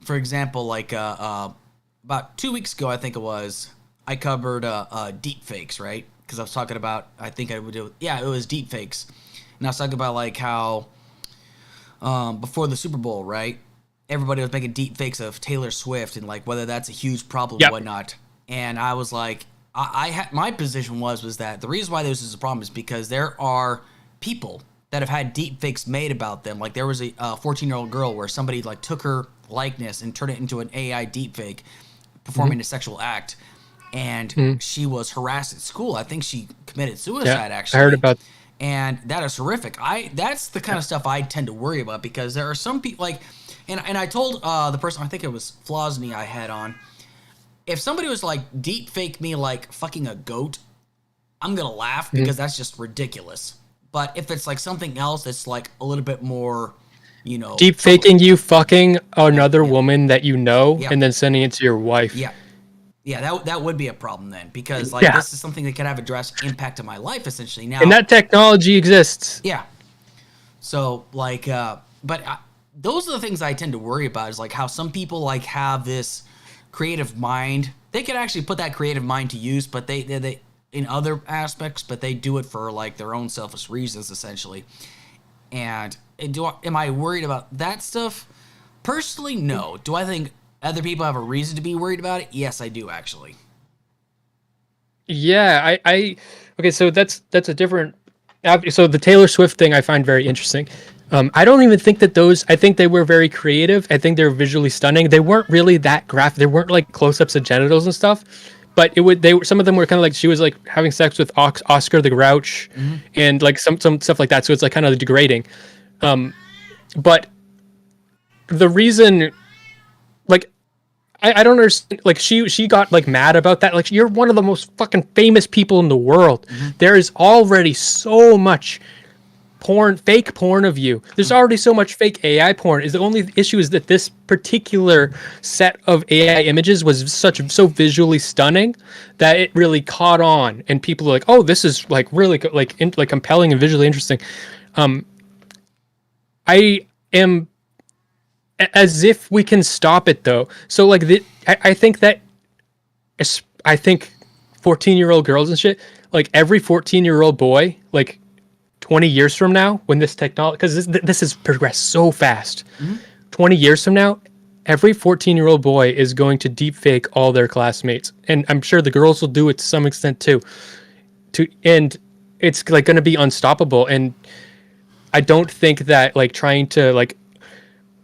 for example, like about 2 weeks ago, I think it was, I covered deep fakes, right? Because I was talking about, I think I would do, yeah, it was deep fakes. And I was talking about like how before the Super Bowl, right? Everybody was making deep fakes of Taylor Swift and like whether that's a huge problem or whatnot. And I was like, my position was that the reason why this is a problem is because there are people that have had deep fakes made about them. Like there was a 14-year-old girl where somebody like took her likeness and turned it into an AI deep fake performing a sexual act, and she was harassed at school. I think she committed suicide, actually. I heard about. And that is horrific. That's the kind of stuff I tend to worry about, because there are some people like, and I told the person, I think it was Flosny I had on, if somebody was like deep fake me like fucking a goat, I'm gonna laugh because that's just ridiculous. But if it's like something else that's like a little bit more, you know, deep faking you fucking another woman that you know, and then sending it to your wife. Yeah, that would be a problem then, because like this is something that could have a drastic impact on my life essentially. Now, and that technology exists. Yeah. So like, those are the things I tend to worry about, is like how some people like have this creative mind. They could actually put that creative mind to use, but they in other aspects, but they do it for like their own selfish reasons essentially. And am I worried about that stuff? Personally, no. Do I think other people have a reason to be worried about it? Yes, I do actually. Yeah, okay, so that's a different. So the Taylor Swift thing I find very interesting. I don't even think that those. I think they were very creative. I think they were visually stunning. They weren't really that graphic. They weren't like close-ups of genitals and stuff. But some of them were kind of like she was like having sex with Oscar the Grouch, and like some stuff like that. So it's like kind of degrading. But the reason, like, I don't understand. Like she got like mad about that. Like, you're one of the most fucking famous people in the world. There is already so much fake porn of you. There's already so much fake AI porn. The only issue is that this particular set of AI images was so visually stunning that it really caught on, and people are like, "Oh, this is like really like compelling and visually interesting." I am as if we can stop it though. So like I think 14-year-old girls and shit, like every 14-year-old boy, like 20 years from now, when this technology, because this has progressed so fast, 20 years from now, every 14-year-old boy is going to deep fake all their classmates, and I'm sure the girls will do it to some extent too. And it's like going to be unstoppable. And I don't think that like trying to like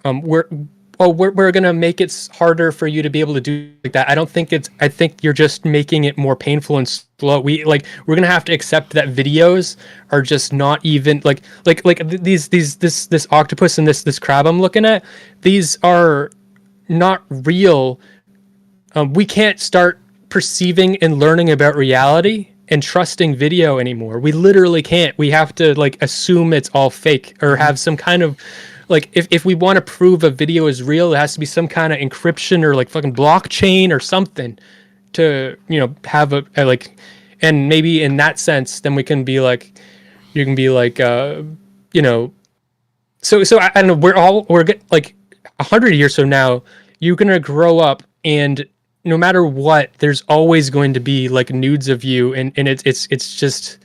we're gonna make it harder for you to be able to do like that. I think you're just making it more painful and slow. We're gonna have to accept that videos are just not even like this octopus and this crab I'm looking at. These are not real. We can't start perceiving and learning about reality and trusting video anymore. We literally can't. We have to like assume it's all fake or have some kind of like, if we want to prove a video is real, it has to be some kind of encryption or like fucking blockchain or something to, you know, have a like, and maybe in that sense, then we can be like, you can be like, you know, so I don't know, we're like 100 years from now, you're going to grow up, and no matter what, there's always going to be like nudes of you. And it's just,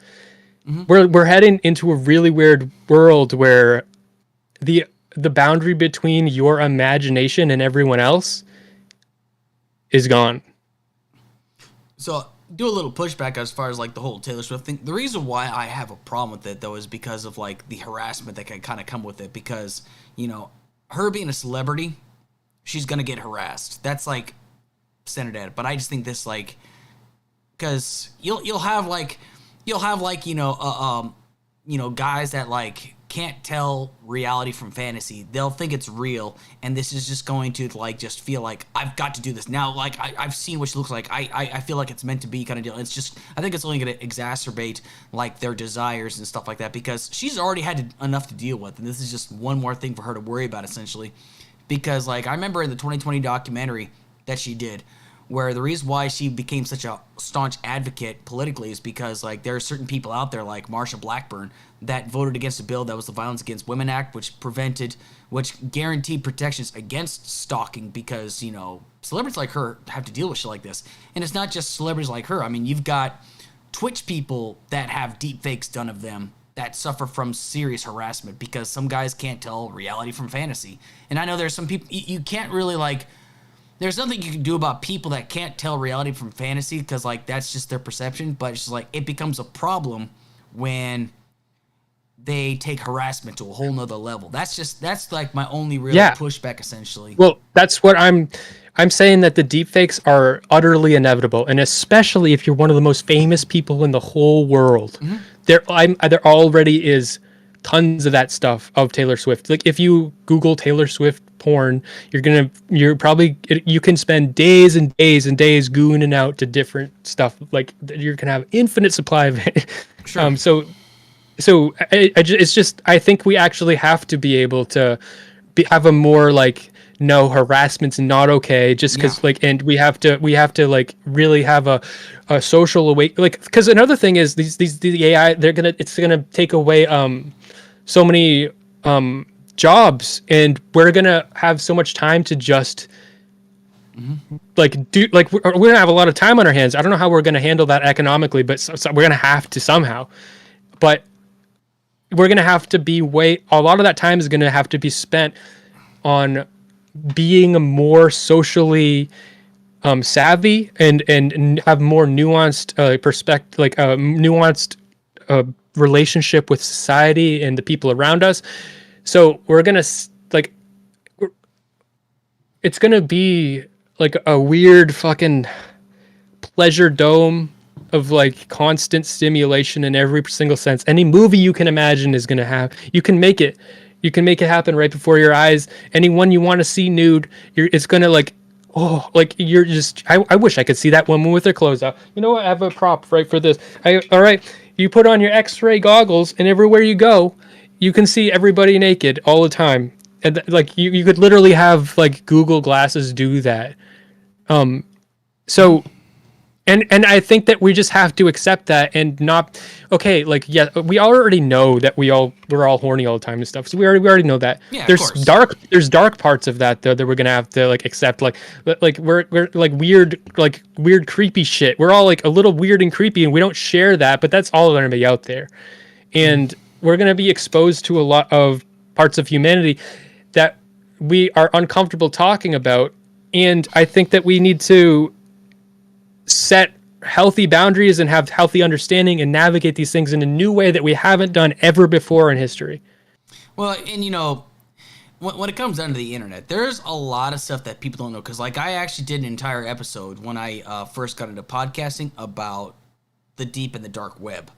we're heading into a really weird world where the boundary between your imagination and everyone else is gone. So do a little pushback as far as like the whole Taylor Swift thing. The reason why I have a problem with it though is because of like the harassment that can kind of come with it, because, you know, her being a celebrity, she's going to get harassed. That's like centered at it. But I just think this like, because you'll have like, you know, guys that like can't tell reality from fantasy. They'll think it's real, and this is just going to like just feel like I've got to do this now. Like I've seen what she looks like. I feel like it's meant to be kind of deal. It's just, I think it's only going to exacerbate like their desires and stuff like that, because she's already had enough to deal with, and this is just one more thing for her to worry about essentially. Because like I remember in the 2020 documentary that she did, where the reason why she became such a staunch advocate politically is because like there are certain people out there like Marsha Blackburn that voted against a bill that was the Violence Against Women Act, which guaranteed protections against stalking, because, you know, celebrities like her have to deal with shit like this. And it's not just celebrities like her. I mean, you've got Twitch people that have deep fakes done of them that suffer from serious harassment because some guys can't tell reality from fantasy. And I know there's some people, you can't really like, there's nothing you can do about people that can't tell reality from fantasy, because like that's just their perception. But it's just like it becomes a problem when they take harassment to a whole nother level. That's like my only real pushback, essentially. Well, that's what I'm saying, that the deepfakes are utterly inevitable, and especially if you're one of the most famous people in the whole world. There already is tons of that stuff of Taylor Swift. Like if you Google Taylor Swift porn, you can spend days and days and days gooning out to different stuff. Like you're gonna have infinite supply of it. Sure. I think we actually have to be able to have a more like, no, harassment's not okay, just because and we have to like really have a social awake, like, because another thing is the AI, it's gonna take away so many jobs, and we're gonna have so much time to just we're gonna have a lot of time on our hands. I don't know how we're gonna handle that economically, but we're gonna have to somehow. But we're gonna have to a lot of that time is gonna have to be spent on being a more socially savvy and have more nuanced perspective, like a nuanced relationship with society and the people around us. So we're gonna it's gonna be like a weird fucking pleasure dome of like constant stimulation in every single sense. Any movie you can imagine is gonna have. You can make it happen right before your eyes. Anyone you want to see nude, it's gonna like, oh, like you're just. I wish I could see that woman with her clothes out. You know what? I have a prop right for this. All right. You put on your X-ray goggles, and everywhere you go, you can see everybody naked all the time. And like you could literally have like Google glasses do that. So. And I think that we just have to accept that and not, okay, like, yeah, we already know that we're all horny all the time and stuff. So we already know that. Yeah, there's dark parts of that though that we're gonna have to like accept, like we're like weird creepy shit. We're all like a little weird and creepy, and we don't share that, but that's all gonna be out there. And we're gonna be exposed to a lot of parts of humanity that we are uncomfortable talking about. And I think that we need to set healthy boundaries and have healthy understanding and navigate these things in a new way that we haven't done ever before in history. Well, and you know, when it comes down to the internet, there's a lot of stuff that people don't know. Because like I actually did an entire episode when I first got into podcasting about the deep and the dark web.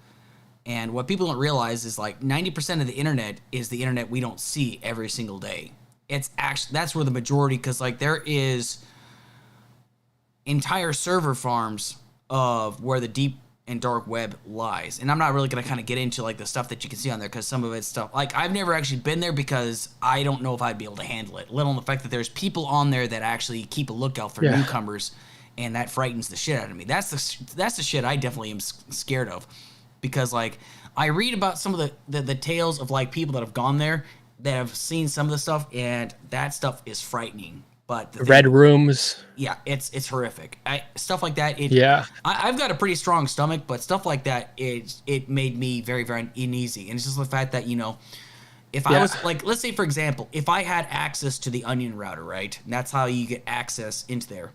And what people don't realize is like 90% of the internet is the internet we don't see every single day. It's actually, that's where the majority, because like there is entire server farms of where the deep and dark web lies. And I'm not really going to kind of get into like the stuff that you can see on there, because some of it's stuff like I've never actually been there because I don't know if I'd be able to handle it, let alone the fact that there's people on there that actually keep a lookout for newcomers, and that frightens the shit out of me. That's the shit I definitely am scared of, because like I read about some of the tales of like people that have gone there that have seen some of the stuff, and that stuff is frightening. But the red rooms, yeah, it's horrific. Stuff like that. I've got a pretty strong stomach, but stuff like that, it made me very, very uneasy. And it's just the fact that, you know, if I was like, let's say for example, if I had access to the Onion router, right? And that's how you get access into there.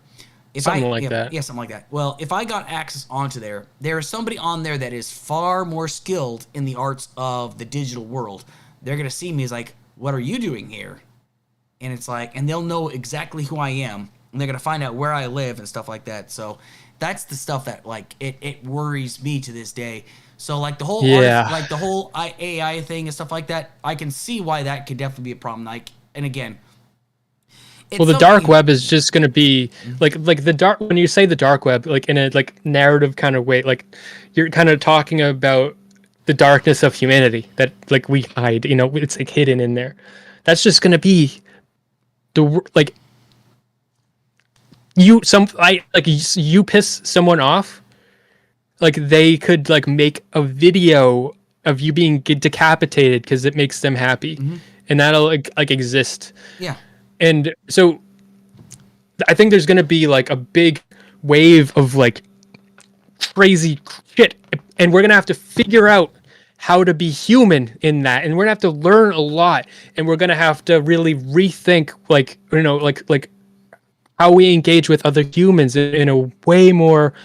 Something like that. Well, if I got access onto there is somebody on there that is far more skilled in the arts of the digital world. They're gonna see me as like, what are you doing here? And it's like, and they'll know exactly who I am, and they're gonna find out where I live and stuff like that. So that's the stuff that like it worries me to this day. So like the whole AI thing and stuff like that, I can see why that could definitely be a problem. Like, and again, well, the dark web is just gonna be like the dark. When you say the dark web, like in a like narrative kind of way, like you're kind of talking about the darkness of humanity that like we hide. You know, it's like hidden in there. That's just gonna be you piss someone off, like they could like make a video of you being decapitated because it makes them happy, and that'll like exist. Yeah. And so I think there's gonna be like a big wave of like crazy shit, and we're gonna have to figure out how to be human in that, and we're gonna have to learn a lot, and we're gonna have to really rethink, like, you know, like how we engage with other humans in a way more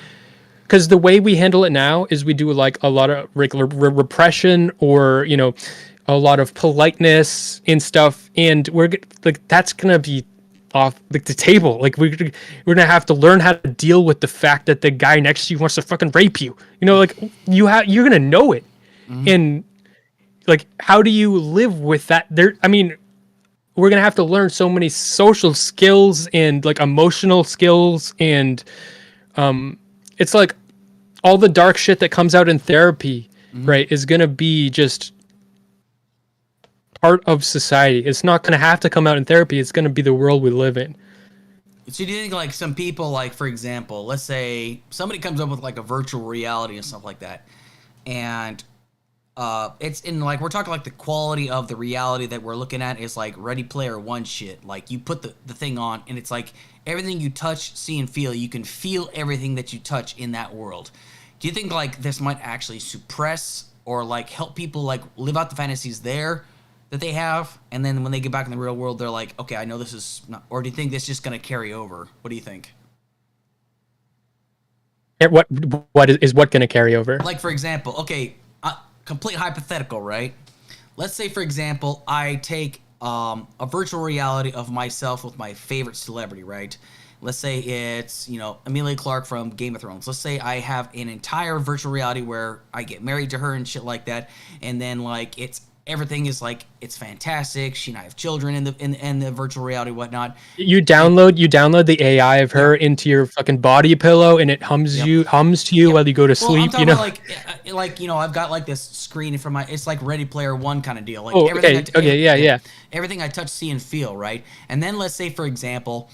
because the way we handle it now is we do like a lot of regular repression, or a lot of politeness and stuff, and we're like, that's gonna be off like the table. Like we're gonna have to learn how to deal with the fact that the guy next to you wants to fucking rape you. Like you're gonna know it. And like, how do you live with that? We're gonna have to learn so many social skills and like emotional skills, and it's like all the dark shit that comes out in therapy, right, is gonna be just part of society. It's not gonna have to come out in therapy. It's gonna be the world we live in. So do you think like some people, like for example, let's say somebody comes up with like a virtual reality and stuff like that, and it's in like, we're talking like the quality of the reality that we're looking at is like Ready Player One shit. Like you put the thing on and it's like everything you touch, see, and feel, you can feel everything that you touch in that world. Do you think like this might actually suppress or like help people like live out the fantasies there that they have, and then when they get back in the real world, they're like, okay, I know this is not, or do you think this is just going to carry over? What do you think? What is going to carry over? Like, for example, okay, complete hypothetical, right? Let's say, for example, I take a virtual reality of myself with my favorite celebrity, right? Let's say it's, Emilia Clarke from Game of Thrones. Let's say I have an entire virtual reality where I get married to her and shit like that, and then like everything is like, it's fantastic. She and I have children in the virtual reality, whatnot. You download the AI of her into your fucking body pillow, and it hums to you while you go to sleep. I'm talking about I've got like this screen from it's like Ready Player One kind of deal. Like everything I touch, see, and feel, right? And then let's say, for example,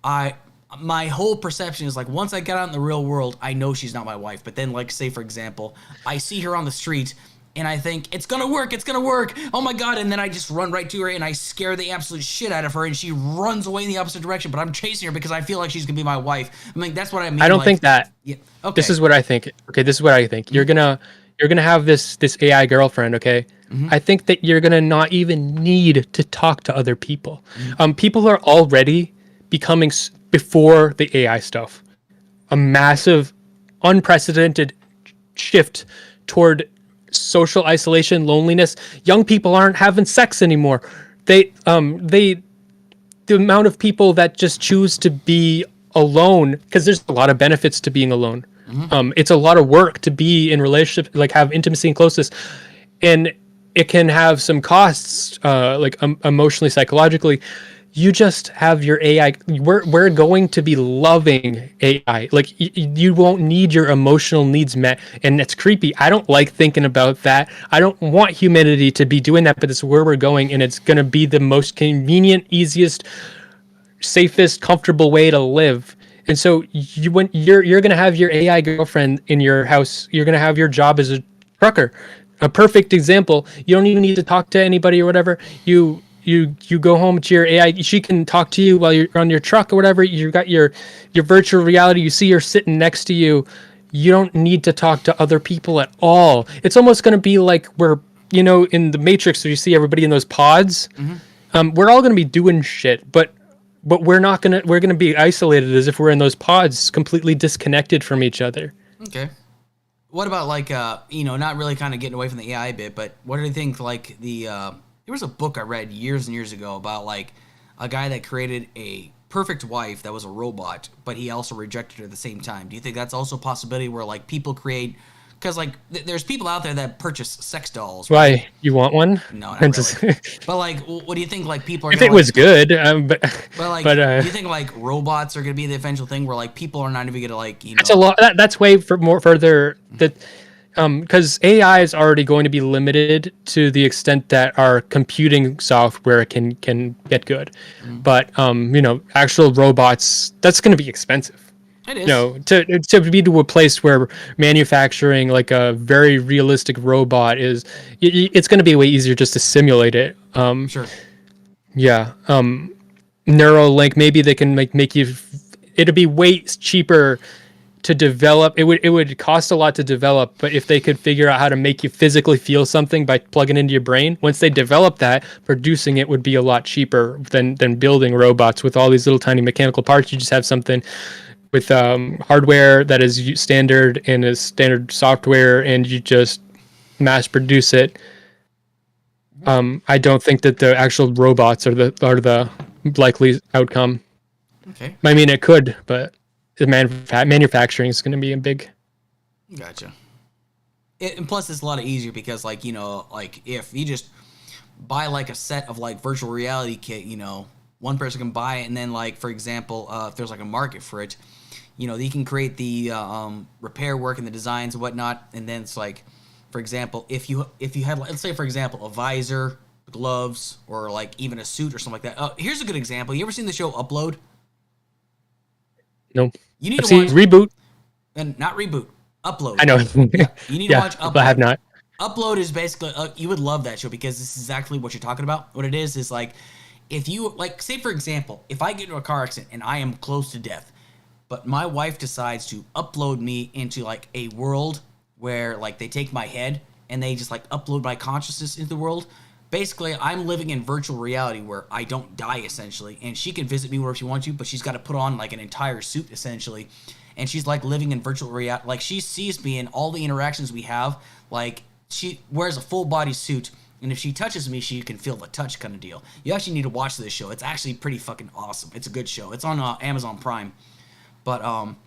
my whole perception is like, once I get out in the real world, I know she's not my wife. But then, like, say for example, I see her on the street. And I think, it's going to work. Oh, my God. And then I just run right to her and I scare the absolute shit out of her. And she runs away in the opposite direction. But I'm chasing her because I feel like she's going to be my wife. I mean, that's what I mean. I don't think that. Yeah, okay. This is what I think. Okay, this is what I think. You're gonna have this AI girlfriend, okay? I think that you're going to not even need to talk to other people. People are already becoming, before the AI stuff, a massive, unprecedented shift toward social isolation, loneliness. Young people aren't having sex anymore. The amount of people that just choose to be alone, because there's a lot of benefits to being alone. It's a lot of work to be in relationship, like have intimacy and closeness, and it can have some costs, like emotionally, psychologically. You just have your AI. We're going to be loving AI. Like you won't need your emotional needs met, and it's creepy. I don't like thinking about that. I don't want humanity to be doing that, but it's where we're going, and it's going to be the most convenient, easiest, safest, comfortable way to live. And so when you're going to have your AI girlfriend in your house, you're going to have your job as a trucker. A perfect example. You don't even need to talk to anybody or whatever. You go home to your AI. She can talk to you while you're on your truck or whatever. You got your virtual reality. You see her sitting next to you. You don't need to talk to other people at all. It's almost going to be like we're, in the Matrix, where you see everybody in those pods. We're all going to be doing shit, but we're going to be isolated as if we're in those pods, completely disconnected from each other. Okay. What about like, not really kind of getting away from the AI bit, but what do you think like there was a book I read years and years ago about like a guy that created a perfect wife that was a robot, but he also rejected her at the same time. Do you think that's also a possibility where like people create, because like there's people out there that purchase sex dolls. Why? Right? You want one? No, not really. But like, what do you think like people are if it was good, but do you think like robots are going to be the eventual thing where like people are not even going to like, That's a lot. That's way further that. Because AI is already going to be limited to the extent that our computing software can get good, but actual robots, that's going to be expensive. It is. To be to a place where manufacturing like a very realistic robot it's going to be way easier just to simulate it. Sure. Yeah. Neuralink, maybe they can make you. It'll be way cheaper to develop. It would cost a lot to develop, but if they could figure out how to make you physically feel something by plugging into your brain, once they develop that, producing it would be a lot cheaper than building robots with all these little tiny mechanical parts. You just have something hardware that is standard and is standard software, and you just mass produce it. I don't think that the actual robots are the likely outcome. Okay. I mean, it could, but the manufacturing is going to be a big. Gotcha. And plus, it's a lot easier because, like, you know, like if you just buy like a set of like virtual reality kit, you know, one person can buy it, and then like for example, if there's like a market for it, you know, you can create the repair work and the designs and whatnot, and then it's like, for example, if you had, let's say for example, a visor, gloves, or like even a suit or something like that. Here's a good example. You ever seen the show Upload? No. You need I've to watch Reboot. And not Reboot. Upload. I know. Yeah, you need to watch Upload. But I have not. Upload is basically you would love that show because this is exactly what you're talking about. What it is like if you like, say for example, if I get into a car accident and I am close to death, but my wife decides to upload me into like a world where like they take my head and they just like upload my consciousness into the world. Basically, I'm living in virtual reality where I don't die essentially, and she can visit me wherever she wants to, but she's got to put on like an entire suit essentially, and she's like living in virtual reality. Like she sees me and all the interactions we have. Like she wears a full body suit, and if she touches me, she can feel the touch kind of deal. You actually need to watch this show. It's actually pretty fucking awesome. It's a good show. It's on Amazon Prime. But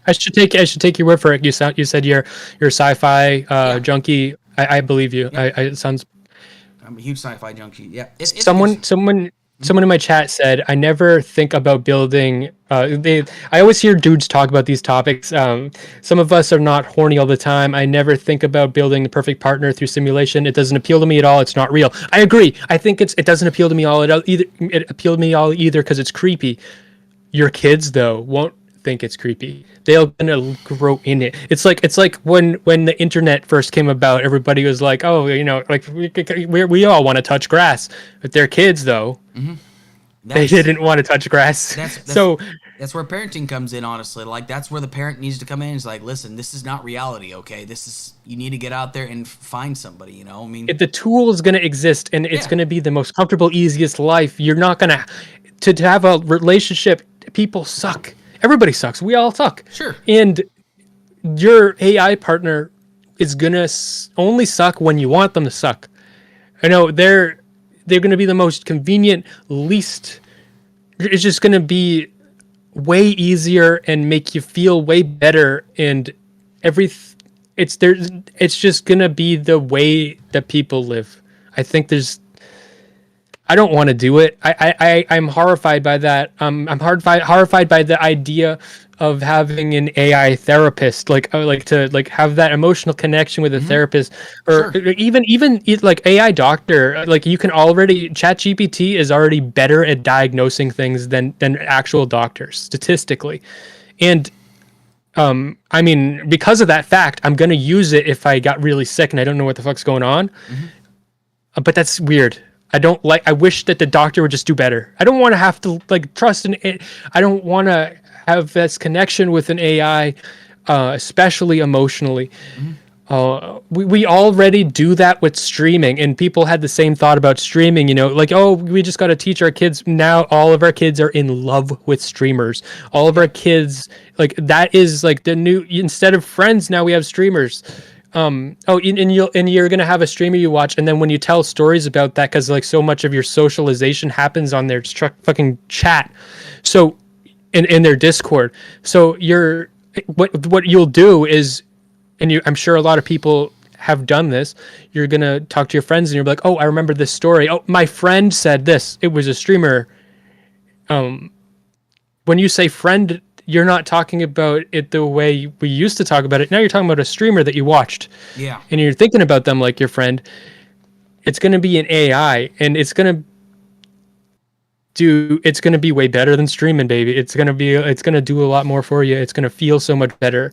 I should take your word for it. You said you're a sci-fi junkie. I believe you. Yeah. It sounds. I'm a huge sci-fi junkie. Yeah. Someone in my chat said, I never think about building. I always hear dudes talk about these topics. Some of us are not horny all the time. I never think about building the perfect partner through simulation. It doesn't appeal to me at all. It's not real. I agree. I think it doesn't appeal to me all either. It appealed to me all either because it's creepy. Your kids though won't think it's creepy. They're gonna grow in it. It's like when the internet first came about, everybody was like, oh, you know, like we all want to touch grass, but their kids though, they didn't want to touch grass. That's where parenting comes in, honestly. Like that's where the parent needs to come in. It's like, listen, this is not reality, okay? You need to get out there and find somebody, you know? I mean, the tool is gonna exist, and it's gonna be the most comfortable, easiest life. You're not gonna to have a relationship. People suck. Everybody sucks. We all suck. Sure. And your AI partner is gonna only suck when you want them to suck. I know they're gonna be the most convenient, least. It's just gonna be way easier and make you feel way better. And it's just gonna be the way that people live. I think I don't want to do it. I'm horrified by that. I'm horrified by the idea of having an AI therapist, like to have that emotional connection with a therapist, or even like AI doctor. Like you can already, ChatGPT is already better at diagnosing things than actual doctors statistically, and I mean, because of that fact, I'm gonna use it if I got really sick and I don't know what the fuck's going on. But that's weird. I wish that the doctor would just do better. I don't want to have to like trust it. I don't want to have this connection with an AI, especially emotionally. We already do that with streaming, and people had the same thought about streaming, you know, like, oh, we just got to teach our kids. Now all of our kids are in love with streamers. All of our kids, like, that is like the new, instead of friends, now we have streamers. And you're gonna have a streamer you watch, and then when you tell stories about that, because like so much of your socialization happens on their fucking chat, so in their Discord. So what you'll do is, and I'm sure a lot of people have done this. You're gonna talk to your friends, and you're like, oh, I remember this story. Oh, my friend said this. It was a streamer. When you say friend, you're not talking about it the way we used to talk about it. Now you're talking about a streamer that you watched. Yeah. And you're thinking about them like your friend. It's going to be an AI, and it's going to be way better than streaming, baby. It's going to do a lot more for you. It's going to feel so much better.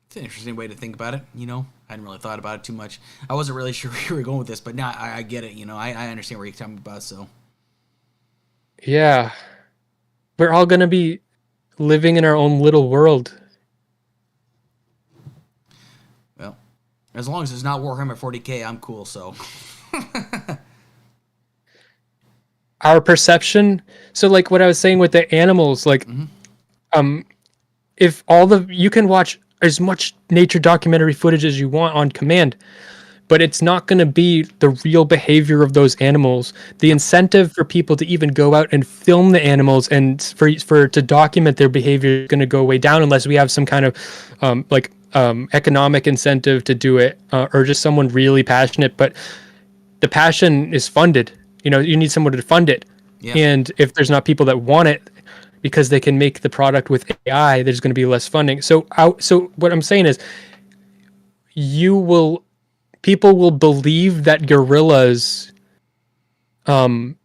It's an interesting way to think about it, you know? I hadn't really thought about it too much. I wasn't really sure where you were going with this, but now I get it, you know? I understand where you're talking about, so. Yeah. We're all going to be living in our own little world. Well, as long as it's not Warhammer 40K, I'm cool, so. Our perception, so like what I was saying with the animals, like if you can watch as much nature documentary footage as you want on command, but it's not going to be the real behavior of those animals. The incentive for people to even go out and film the animals and for to document their behavior is going to go way down unless we have some kind of economic incentive to do it, or just someone really passionate. But the passion is funded. You need someone to fund it. Yeah. And if there's not people that want it because they can make the product with AI, there's going to be less funding. So what I'm saying is people will believe that gorillas, they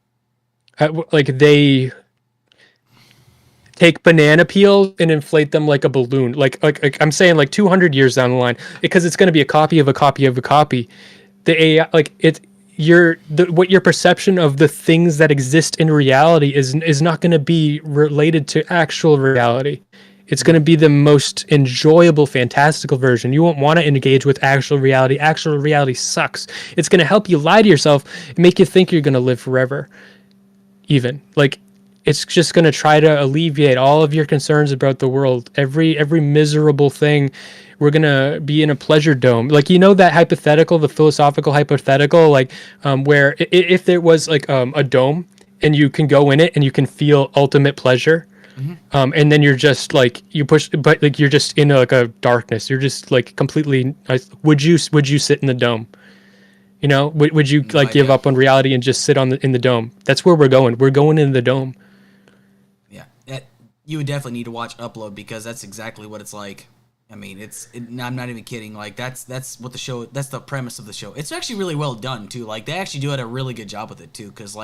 take banana peels and inflate them like a balloon. Like I'm saying, like 200 years down the line, because it's going to be a copy of a copy of a copy. The AI, what your perception of the things that exist in reality is not going to be related to actual reality. It's going to be the most enjoyable, fantastical version. You won't want to engage with actual reality. Actual reality sucks. It's going to help you lie to yourself and make you think you're going to live forever. Even it's just going to try to alleviate all of your concerns about the world. Every miserable thing. We're going to be in a pleasure dome. That hypothetical, the philosophical hypothetical, where if there was a dome and you can go in it and you can feel ultimate pleasure. Mm-hmm. And then you're just you push, but you're just in a darkness. You're just completely. Would you sit in the dome? Would you give up on reality and just sit in the dome? That's where we're going. We're going in the dome. Yeah, you would definitely need to watch Upload because that's exactly what it's like. I mean, I'm not even kidding. That's what the show. That's the premise of the show. It's actually really well done too. They actually do a really good job with it too. Because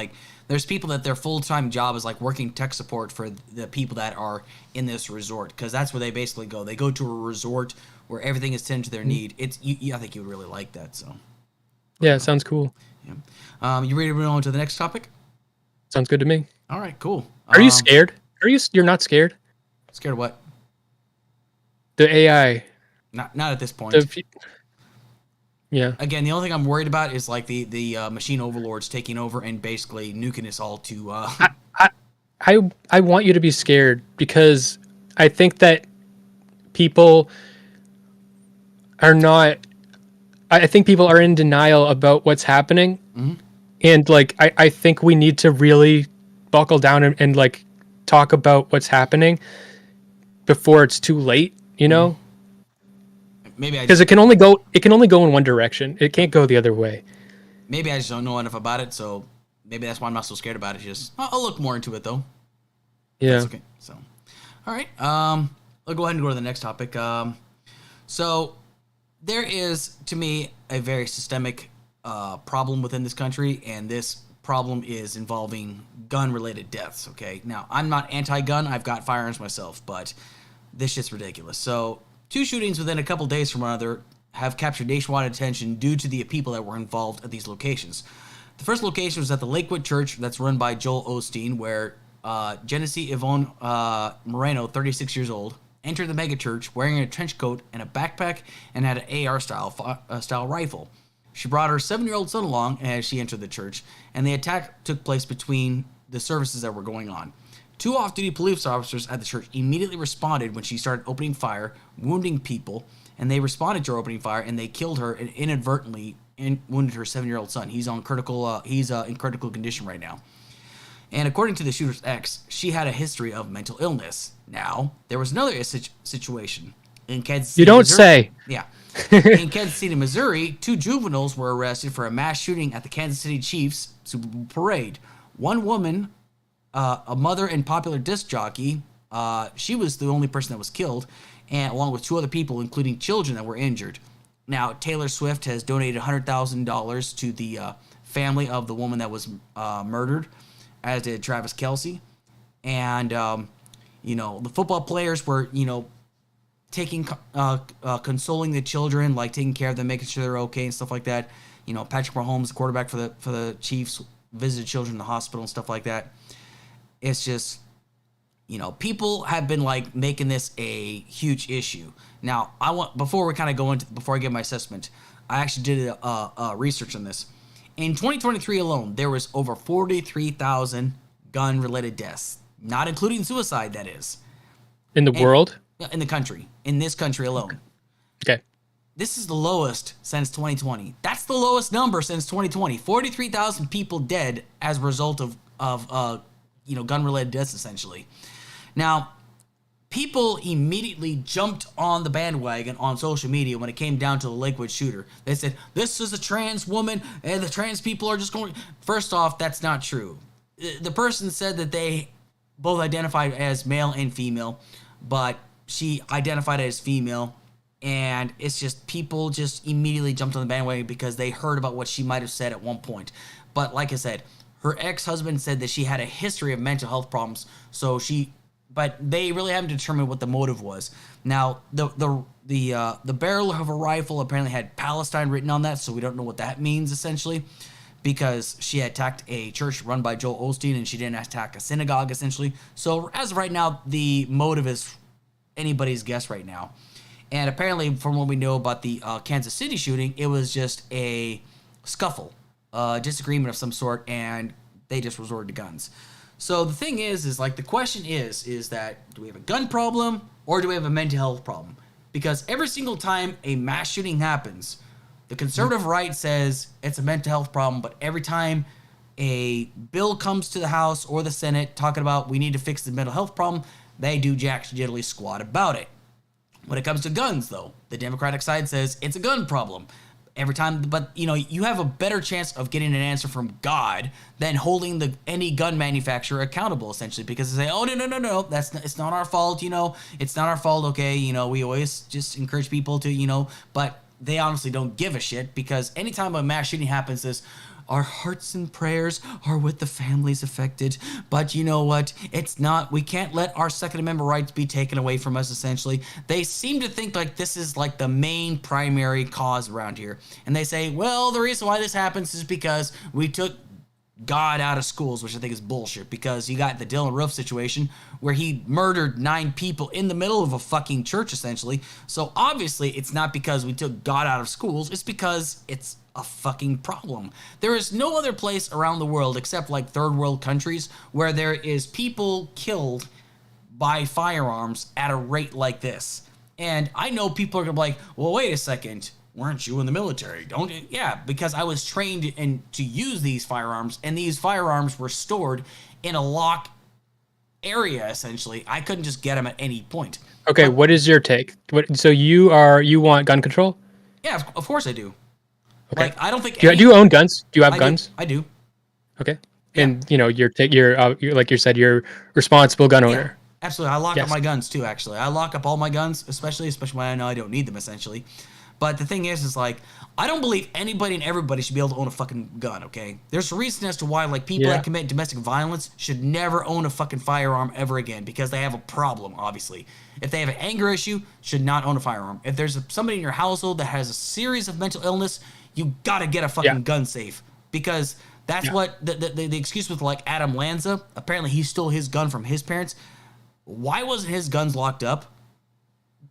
there's people that their full-time job is working tech support for the people that are in this resort. Because that's where they basically go. They go to a resort where everything is tended to their need. It's I think you would really like that. So. Yeah, it sounds cool. Yeah. You ready to move on to the next topic? Sounds good to me. All right, cool. Are you scared? You're not scared? Scared of what? The AI. Not at this point. Yeah. Again, the only thing I'm worried about is the machine overlords taking over and basically nuking us all to. I want you to be scared because I think that people are not. I think people are in denial about what's happening, mm-hmm. And I think we need to really buckle down and talk about what's happening before it's too late. Maybe because it can only go in one direction. It can't go the other way. Maybe I just don't know enough about it, so maybe that's why I'm not so scared about it. Just I'll look more into it though. Yeah. That's okay. So, all right. I'll go ahead and go to the next topic. So there is, to me, a very systemic problem within this country, and this problem is involving gun-related deaths. Okay. Now I'm not anti-gun. I've got firearms myself, but this shit's ridiculous. So, 2 shootings within a couple days from one another have captured nationwide attention due to the people that were involved at these locations. The first location was at the Lakewood Church that's run by Joel Osteen, where Genesee Yvonne Moreno, 36 years old, entered the megachurch wearing a trench coat and a backpack and had an AR-style rifle. She brought her 7-year-old son along as she entered the church, and the attack took place between the services that were going on. 2 off-duty police officers at the church immediately responded when she started opening fire, wounding people, and they responded to her opening fire, and they killed her and inadvertently wounded her 7-year-old son. He's in critical condition right now. And according to the shooter's ex, she had a history of mental illness. Now, there was another situation in Kansas City, You don't Missouri. say. Yeah. In Kansas City, Missouri, 2 juveniles were arrested for a mass shooting at the Kansas City Chiefs Super Bowl parade. One woman, a mother and popular disc jockey, she was the only person that was killed, and along with 2 other people, including children that were injured. Now, Taylor Swift has donated $100,000 to the family of the woman that was murdered, as did Travis Kelce. And, the football players were, consoling the children, taking care of them, making sure they're okay and stuff like that. Patrick Mahomes, the quarterback for the Chiefs, visited children in the hospital and stuff like that. It's just, people have been making this a huge issue. Now, before I give my assessment, I actually did a research on this. In 2023 alone, there was over 43,000 gun-related deaths, not including suicide, that is. In the world? In the country, in this country alone. Okay. This is the lowest since 2020. That's the lowest number since 2020. 43,000 people dead as a result of gun-related deaths, essentially. Now, people immediately jumped on the bandwagon on social media when it came down to the Lakewood shooter. They said, this is a trans woman, and the trans people are just going... First off, that's not true. The person said that they both identified as male and female, but she identified as female. And it's just people just immediately jumped on the bandwagon because they heard about what she might have said at one point. But like I said, her ex-husband said that she had a history of mental health problems. But they really haven't determined what the motive was. Now, the barrel of a rifle apparently had Palestine written on that, so we don't know what that means essentially, because she had attacked a church run by Joel Osteen and she didn't attack a synagogue essentially. So as of right now, the motive is anybody's guess right now. And apparently, from what we know about the Kansas City shooting, it was just a scuffle, disagreement of some sort, and they just resorted to guns. So the thing is like the question is that do we have a gun problem or do we have a mental health problem? Because every single time a mass shooting happens, the conservative right says it's a mental health problem, but every time a bill comes to the House or the Senate talking about we need to fix the mental health problem, they do jack diddly squat about it. When it comes to guns, though, the Democratic side says it's a gun problem. Every time, but you have a better chance of getting an answer from God than holding any gun manufacturer accountable, essentially, because they say, "Oh no, it's not our fault, it's not our fault." Okay, we always just encourage people to, but they honestly don't give a shit because anytime a mass shooting happens, our hearts and prayers are with the families affected. But you know what? It's not. We can't let our Second Amendment rights be taken away from us, essentially. They seem to think like this is like the main primary cause around here. And they say, well, the reason why this happens is because we took God out of schools, which I think is bullshit, because you got the Dylan Roof situation where he murdered 9 people in the middle of a fucking church, essentially. So obviously it's not because we took God out of schools, it's because it's a fucking problem. There is no other place around the world except like third world countries where there is people killed by firearms at a rate like this. And I know people are gonna be like, well, wait a second, weren't you in the military? Don't you? Yeah, because I was trained to use these firearms, and these firearms were stored in a locked area, essentially. I couldn't just get them at any point. Okay, but what is your take? So you want gun control? Yeah, of course I do. Okay. Like, I don't think... Do you own guns? Do you have guns? I do. Okay. Yeah. And, you're like you said, you're responsible gun owner. Yeah, absolutely. I lock up my guns, too, actually. I lock up all my guns, especially when I know I don't need them, essentially. But the thing is like, I don't believe anybody and everybody should be able to own a fucking gun, okay? There's a reason as to why, like, people that commit domestic violence should never own a fucking firearm ever again, because they have a problem, obviously. If they have an anger issue, should not own a firearm. If there's somebody in your household that has a series of mental illness, you gotta get a fucking gun safe, because that's what the excuse with, like, Adam Lanza. Apparently he stole his gun from his parents. Why wasn't his guns locked up?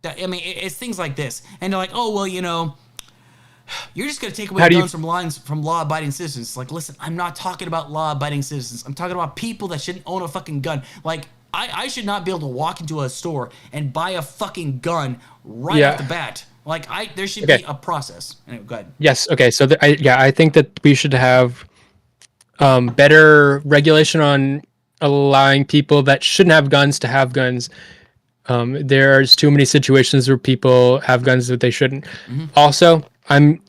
I mean, it's things like this. And they're like, oh, well, you're just going to take away guns from law-abiding citizens. Like, listen, I'm not talking about law-abiding citizens. I'm talking about people that shouldn't own a fucking gun. Like, I should not be able to walk into a store and buy a fucking gun right off the bat. Like, there should be a process. Anyway, go ahead. Yes, okay. So, I think that we should have better regulation on allowing people that shouldn't have guns to have guns. There's too many situations where people have guns that they shouldn't. Mm-hmm. Also, I'm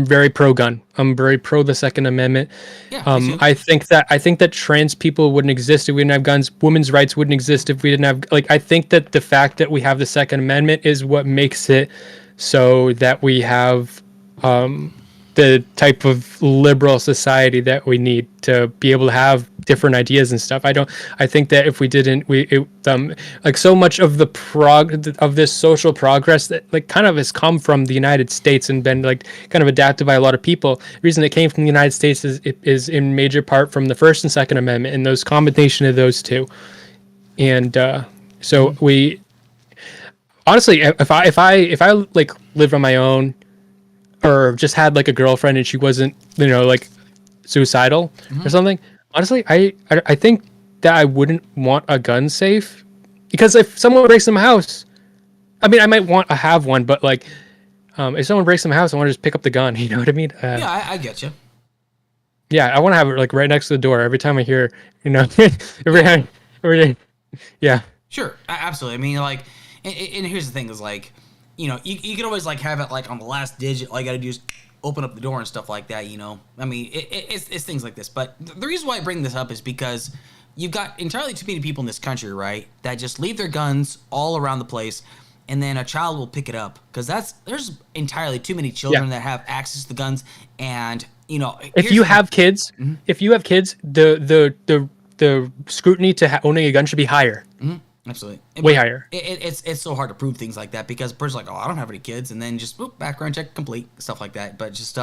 very pro-gun. I'm very pro the Second Amendment. Yeah, I think that trans people wouldn't exist if we didn't have guns. Women's rights wouldn't exist if we didn't have, like, I think that the fact that we have the Second Amendment is what makes it so that we have the type of liberal society that we need to be able to have different ideas and stuff. I think that if we didn't, like, so much of of this social progress that, like, kind of has come from the United States and been, like, kind of adapted by a lot of people. The reason it came from the United States is in major part from the First and Second Amendment and those combination of those two. And so we honestly, if I like lived on my own, or just had, like, a girlfriend and she wasn't, like, suicidal or something, honestly, I think that I wouldn't want a gun safe because if someone breaks in my house, I mean, I might want to have one, but like, if someone breaks in my house, I want to just pick up the gun. You know what I mean? Yeah, I get you. Yeah, I want to have it like right next to the door every time I hear, every day. Yeah. Sure, absolutely. I mean, like, and here's the thing: is like, you can always like have it like on the last digit. All you gotta do is open up the door and stuff like that. I mean, it's things like this. But the reason why I bring this up is because you've got entirely too many people in this country, right, that just leave their guns all around the place, and then a child will pick it up because there's entirely too many children that have access to guns, and if you have kids, the scrutiny to owning a gun should be higher. Mm-hmm. Absolutely. Way higher. It's so hard to prove things like that because a person's like, oh, I don't have any kids, and then just background check complete, stuff like that. But just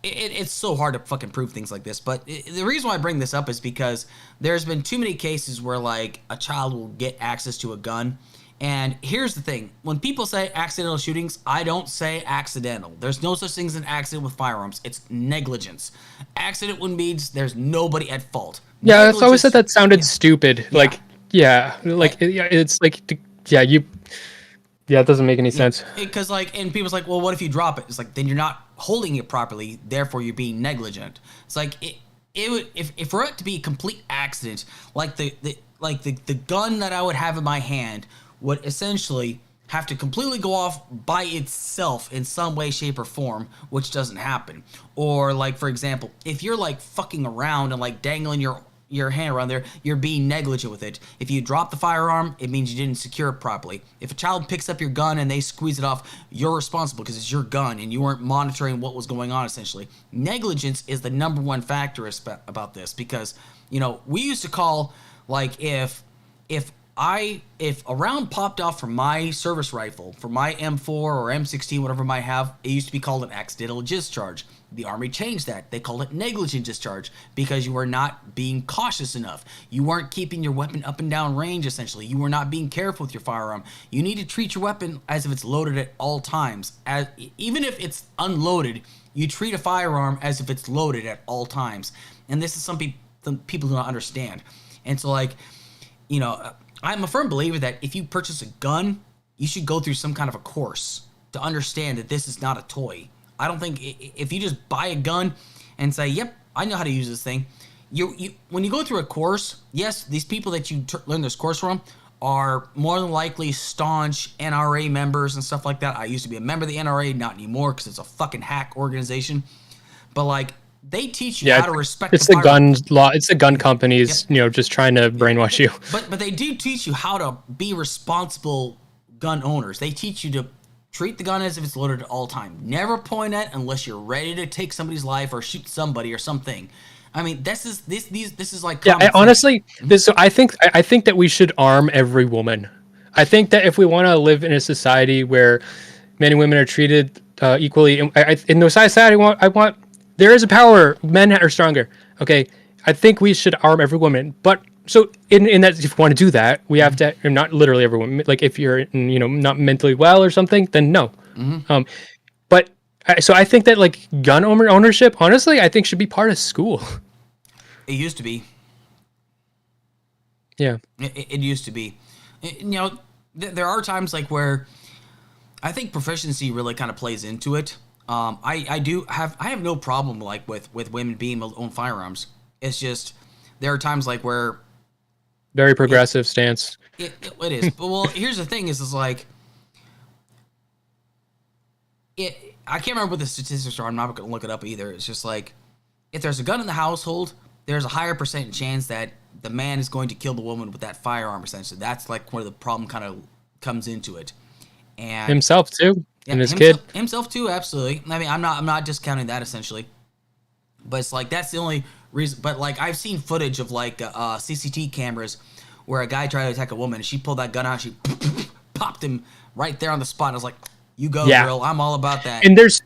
it's so hard to fucking prove things like this. But the reason why I bring this up is because there's been too many cases where like a child will get access to a gun. And here's the thing: when people say accidental shootings, I don't say accidental. There's no such thing as an accident with firearms. It's negligence. Accident means there's nobody at fault. Yeah, that's always said that sounded stupid. Like, it's like, it doesn't make any sense. Because and people's like, well, what if you drop it? It's like, then you're not holding it properly, therefore you're being negligent. It's like if for it to be a complete accident, like the gun that I would have in my hand would essentially have to completely go off by itself in some way, shape, or form, which doesn't happen. Or like, for example, if you're like fucking around and like dangling your hand around there, you're being negligent with it. If you drop the firearm, it means you didn't secure it properly. If a child picks up your gun and they squeeze it off, you're responsible because it's your gun and you weren't monitoring what was going on, essentially. Negligence is the number one factor about this because, we used to call, like, if a round popped off from my service rifle, from my M4 or M16, whatever I might have, it used to be called an accidental discharge. The Army changed that. They called it negligent discharge because you were not being cautious enough. You weren't keeping your weapon up and down range, essentially. You were not being careful with your firearm. You need to treat your weapon as if it's loaded at all times. Even if it's unloaded, you treat a firearm as if it's loaded at all times. And this is something people do not understand. And so, like, I'm a firm believer that if you purchase a gun, you should go through some kind of a course to understand that this is not a toy. I don't think if you just buy a gun and say, yep, I know how to use this thing, when you go through a course, yes, these people that you learn this course from are more than likely staunch NRA members and stuff like that. I used to be a member of the NRA, not anymore because it's a fucking hack organization. But like, they teach you how to respect the gun law. It's the gun companies, just trying to brainwash you. But they do teach you how to be responsible gun owners. They teach you to treat the gun as if it's loaded at all time. Never point at unless you're ready to take somebody's life or shoot somebody or something. I mean, this is like honestly, I think that we should arm every woman. I think that if we want to live in a society where men and women are treated equally, in the society I want. There is a power. Men are stronger. Okay, I think we should arm every woman. But so in that, if you want to do that, we have to. Not literally every woman. Like if you're not mentally well or something, then no. Mm-hmm. But so I think that like gun ownership, honestly, I think should be part of school. It used to be. Yeah. It used to be. There are times like where I think proficiency really kind of plays into it. I have no problem like with women being able to own firearms. It's just there are times like where very progressive stance. It is. But well, here's the thing: is like I can't remember what the statistics are. I'm not going to look it up either. It's just like if there's a gun in the household, there's a higher percentage chance that the man is going to kill the woman with that firearm. Essentially, that's like where the problem kind of comes into it. And himself too. Yeah, and his kid himself too, absolutely. I mean, I'm not discounting that essentially, but it's like that's the only reason. But like I've seen footage of like CCTV cameras where a guy tried to attack a woman and she pulled that gun out, and she popped him right there on the spot. I was like, "You go, girl. I'm all about that." And there's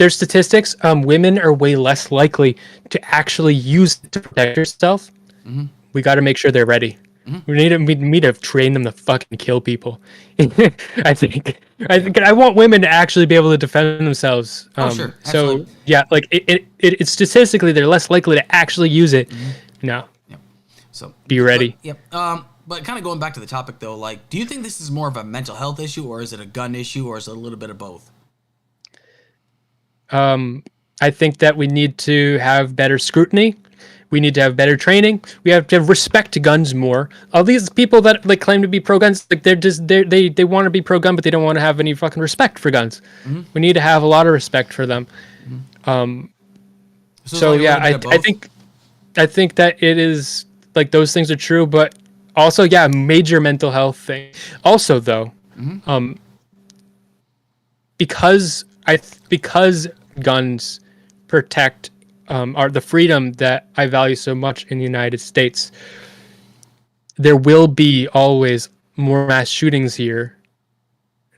statistics. Women are way less likely to actually use it to protect yourself. Mm-hmm. We got to make sure they're ready. Mm-hmm. We need to train them to fucking kill people. I think I want women to actually be able to defend themselves. Sure. So yeah, like it's statistically they're less likely to actually use it. Mm-hmm. No. Yep. So be ready. Yep. But kind of going back to the topic though, like, do you think this is more of a mental health issue, or is it a gun issue, or is it a little bit of both? I think that we need to have better scrutiny. We need to have better training. We have to have respect to guns more. All these people that like claim to be pro guns, like they want to be pro gun, but they don't want to have any fucking respect for guns. Mm-hmm. We need to have a lot of respect for them. Mm-hmm. So yeah, I think that it is like those things are true, but also yeah, major mental health thing. Also though, because guns protect are the freedom that I value so much in the United States. There will be always more mass shootings here.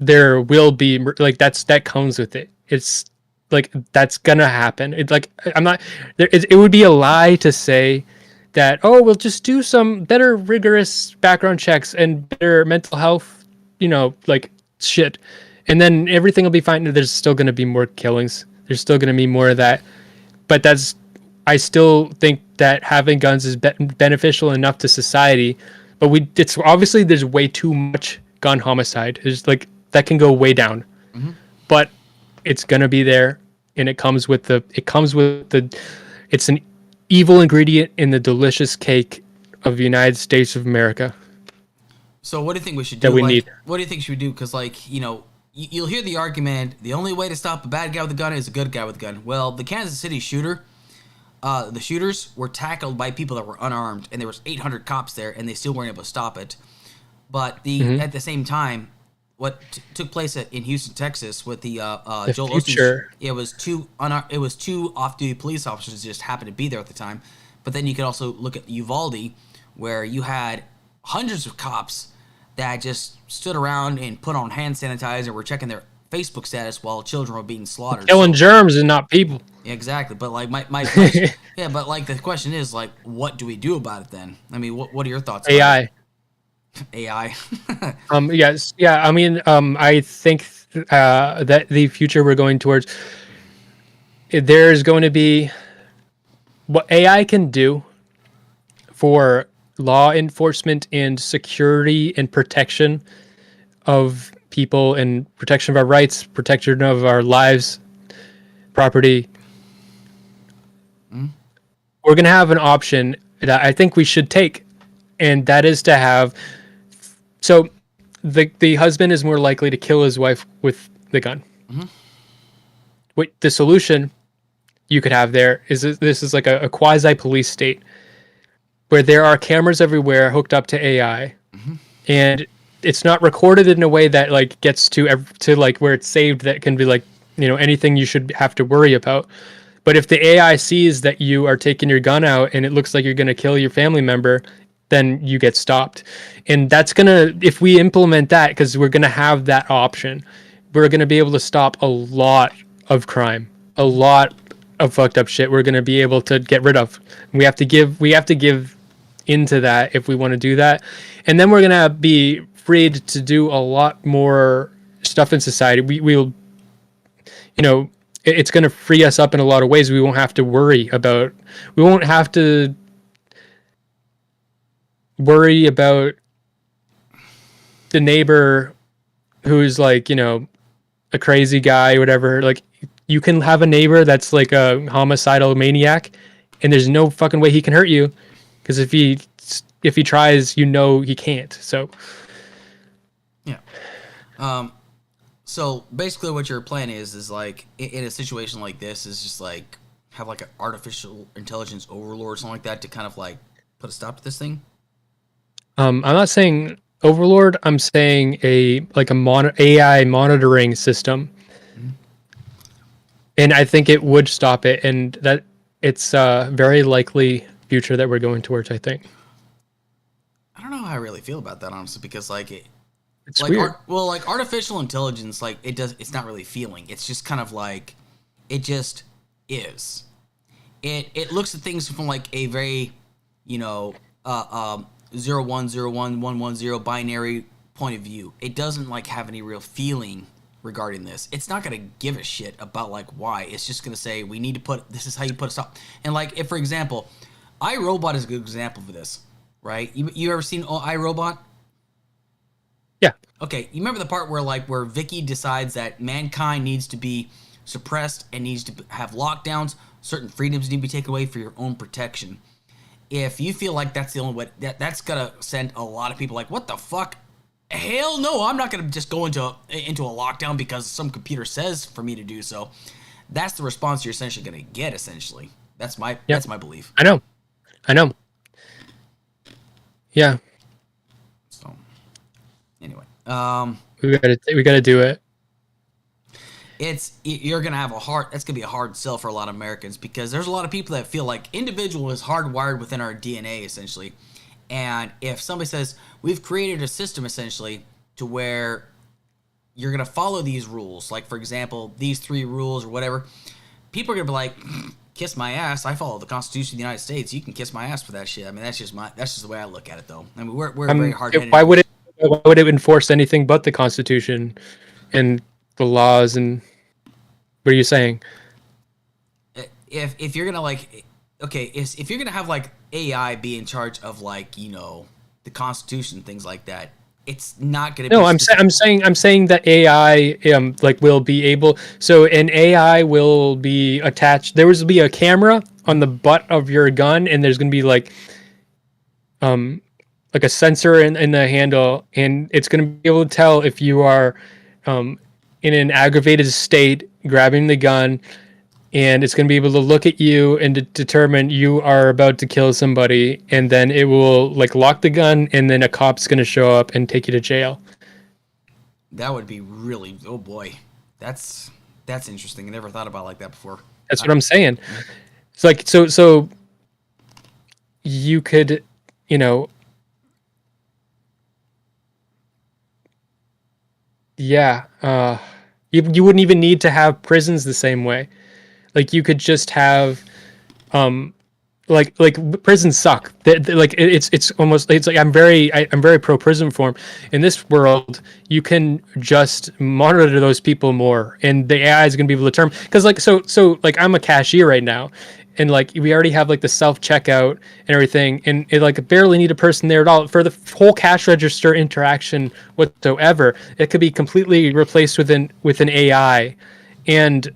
There will be like that comes with it. It's like that's gonna happen. It's like I'm not. It would be a lie to say that we'll just do some better rigorous background checks and better mental health, like shit, and then everything will be fine. There's still gonna be more killings. There's still gonna be more of that. But I still think that having guns is beneficial enough to society. But it's obviously there's way too much gun homicide. There's like that can go way down. Mm-hmm. But it's gonna be there, and it comes with the. It's an evil ingredient in the delicious cake of the United States of America. So what do you think we should do? What do you think should we do? Because you'll hear the argument, the only way to stop a bad guy with a gun is a good guy with a gun. Well, the Kansas City shooter, the shooters were tackled by people that were unarmed, and there was 800 cops there, and they still weren't able to stop it. But at the same time, what took place in Houston, Texas, with the Joel Osteen, it was two off-duty police officers just happened to be there at the time. But then you could also look at Uvalde, where you had hundreds of cops that just stood around and put on hand sanitizer, were checking their Facebook status while children were being slaughtered. Killing germs and not people. Exactly, but like my question, yeah, but like the question is like, what do we do about it then? I mean, what are your thoughts? AI. AI. Yes, yeah. I mean, I think that the future we're going towards, there's going to be what AI can do for law enforcement and security and protection of people and protection of our rights, protection of our lives, property. We're going to have an option that I think we should take, and that is to have. So the husband is more likely to kill his wife with the gun. The solution you could have there is this is like a quasi police state, where there are cameras everywhere hooked up to AI, and it's not recorded in a way that like gets to like where it's saved that can be like anything you should have to worry about. But if the AI sees that you are taking your gun out and it looks like you're going to kill your family member, then you get stopped. And that's if we implement that, because we're gonna have that option, we're gonna be able to stop a lot of crime, a lot of fucked up shit. We're gonna be able to get rid of. We have to give into that if we want to do that, and then we're gonna be freed to do a lot more stuff in society. We'll, it's gonna free us up in a lot of ways. We won't have to worry about the neighbor who's like, a crazy guy or whatever. Like, you can have a neighbor that's like a homicidal maniac, and there's no fucking way he can hurt you, because if he tries, he can't. So yeah. So basically what your plan is like in a situation like this is just like have like an artificial intelligence overlord or something like that to kind of like put a stop to this thing. I'm not saying overlord. I'm saying AI monitoring system, and I think it would stop it, and that it's a very likely future that we're going towards. I think. I don't know how I really feel about that, honestly, because it's like weird. Like artificial intelligence, like it's not really feeling. It's just kind of like it just is. It looks at things from like a very 0-1-0-1-1-1-0 binary point of view. It doesn't like have any real feeling regarding this. It's not going to give a shit about like why. It's just going to say we need to this is how you put a stop. And like if, for example, iRobot is a good example for this, right? You ever seen iRobot? Yeah. Okay, you remember the part where Vicky decides that mankind needs to be suppressed and needs to have lockdowns, certain freedoms need to be taken away for your own protection. If you feel like that's the only way, that's gonna send a lot of people like, what the fuck? Hell no, I'm not gonna just go into a lockdown because some computer says for me to do so. That's the response you're essentially gonna get. Essentially, that's my belief. I know. Yeah. So, anyway, we gotta do it. You're gonna have that's gonna be a hard sell for a lot of Americans, because there's a lot of people that feel like individual is hardwired within our DNA essentially, and if somebody says we've created a system essentially to where you're gonna follow these rules, like for example these 3 rules or whatever, people are gonna be like, kiss my ass, I follow the Constitution of the United States, you can kiss my ass for that shit. I mean, that's just the way I look at it though. I mean, we're very hard-headed. Why would it enforce anything but the Constitution and the laws? And what are you saying? If you're gonna if you're gonna have like AI be in charge of like, you know, the Constitution, things like that, it's not gonna. No, I'm saying that AI will be able. So an AI will be attached. There will be a camera on the butt of your gun, and there's gonna be like a sensor in the handle, and it's gonna be able to tell if you are in an aggravated state, grabbing the gun, and it's going to be able to look at you and determine you are about to kill somebody, and then it will like lock the gun, and then a cop's going to show up and take you to jail. That would be really, oh boy, that's interesting. I never thought about it like that before. That's what I'm saying. It's like so you could, you know, yeah, you wouldn't even need to have prisons the same way. Like you could just have, like prisons suck. It's almost, it's like I'm very pro prison reform. In this world, you can just monitor those people more, and the AI is gonna be able to determine. Because like so like I'm a cashier right now, and like we already have like the self checkout and everything, and it like barely need a person there at all for the whole cash register interaction whatsoever. It could be completely replaced with an AI, and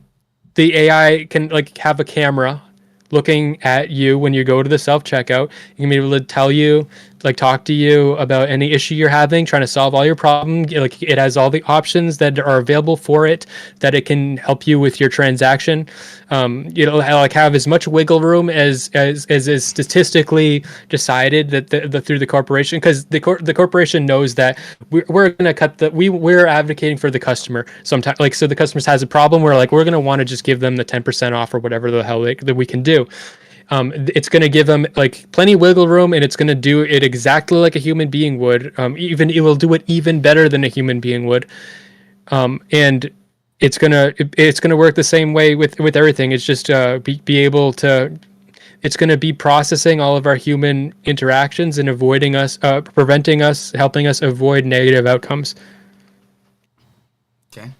the AI can like have a camera looking at you when you go to the self checkout. You can be able to tell you, like talk to you about any issue you're having, trying to solve all your problems. Like it has all the options that are available for it, that it can help you with your transaction. Like have as much wiggle room as is statistically decided that through the corporation, because the corporation knows that we're going to we're advocating for the customer sometimes. Like, so the customer has a problem, we're going to want to just give them the 10% off or whatever the hell that we can do. It's going to give them like plenty of wiggle room, and it's going to do it exactly like a human being would. Even it will do it even better than a human being would. And it's gonna work the same way with everything. It's just be able to. It's going to be processing all of our human interactions and avoiding us, preventing us, helping us avoid negative outcomes. Okay,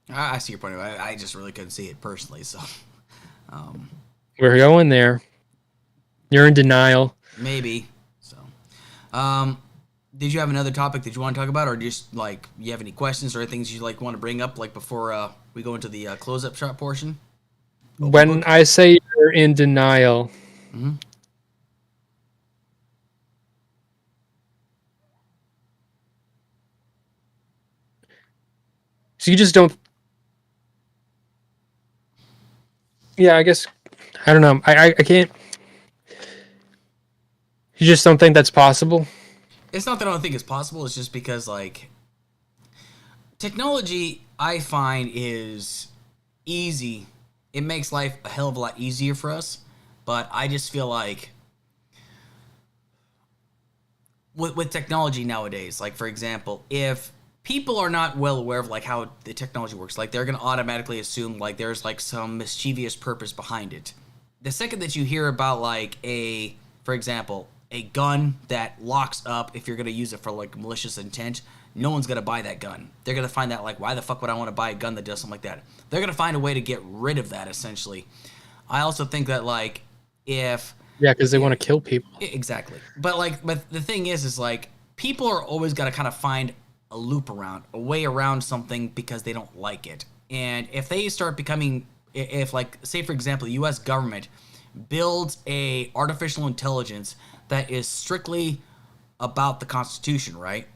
I see your point of view. I just really couldn't see it personally, so. We're going there. You're in denial. Maybe. So, did you have another topic that you want to talk about, or just like you have any questions or things you like want to bring up, like before we go into the close-up shot portion? When I say you're in denial, so you just don't. Yeah, I guess. I don't know. I can't. You just don't think that's possible? It's not that I don't think it's possible. It's just because, like, technology, I find, is easy. It makes life a hell of a lot easier for us. But I just feel like with technology nowadays, like, for example, if people are not well aware of, like, how the technology works, like, they're going to automatically assume, like, there's, like, some mischievous purpose behind it. The second that you hear about, like, for example, a gun that locks up if you're going to use it for, like, malicious intent, no one's going to buy that gun. They're going to find that, like, why the fuck would I want to buy a gun that does something like that? They're going to find a way to get rid of that, essentially. I also think that, like, if Yeah, because they want to kill people. Exactly. But the thing is like people are always got to kind of find a loop around, a way around something because they don't like it. And if they start becoming, if like, say for example, the U.S. government builds a artificial intelligence that is strictly about the Constitution, right?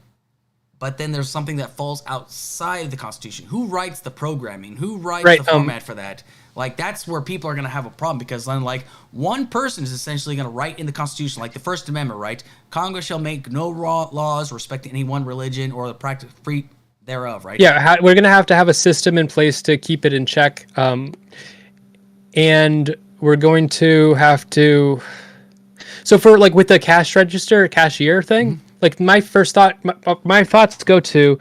But then there's something that falls outside of the Constitution. Who writes the programming? Who writes the format for that? Like, that's where people are going to have a problem, because then, like, one person is essentially going to write in the Constitution, like the First Amendment, right? Congress shall make no laws respecting any one religion or the practice free thereof, right? Yeah, we're going to have a system in place to keep it in check. And we're going to have to... So for, like, with the cashier thing, like, my first thought, my thoughts go to,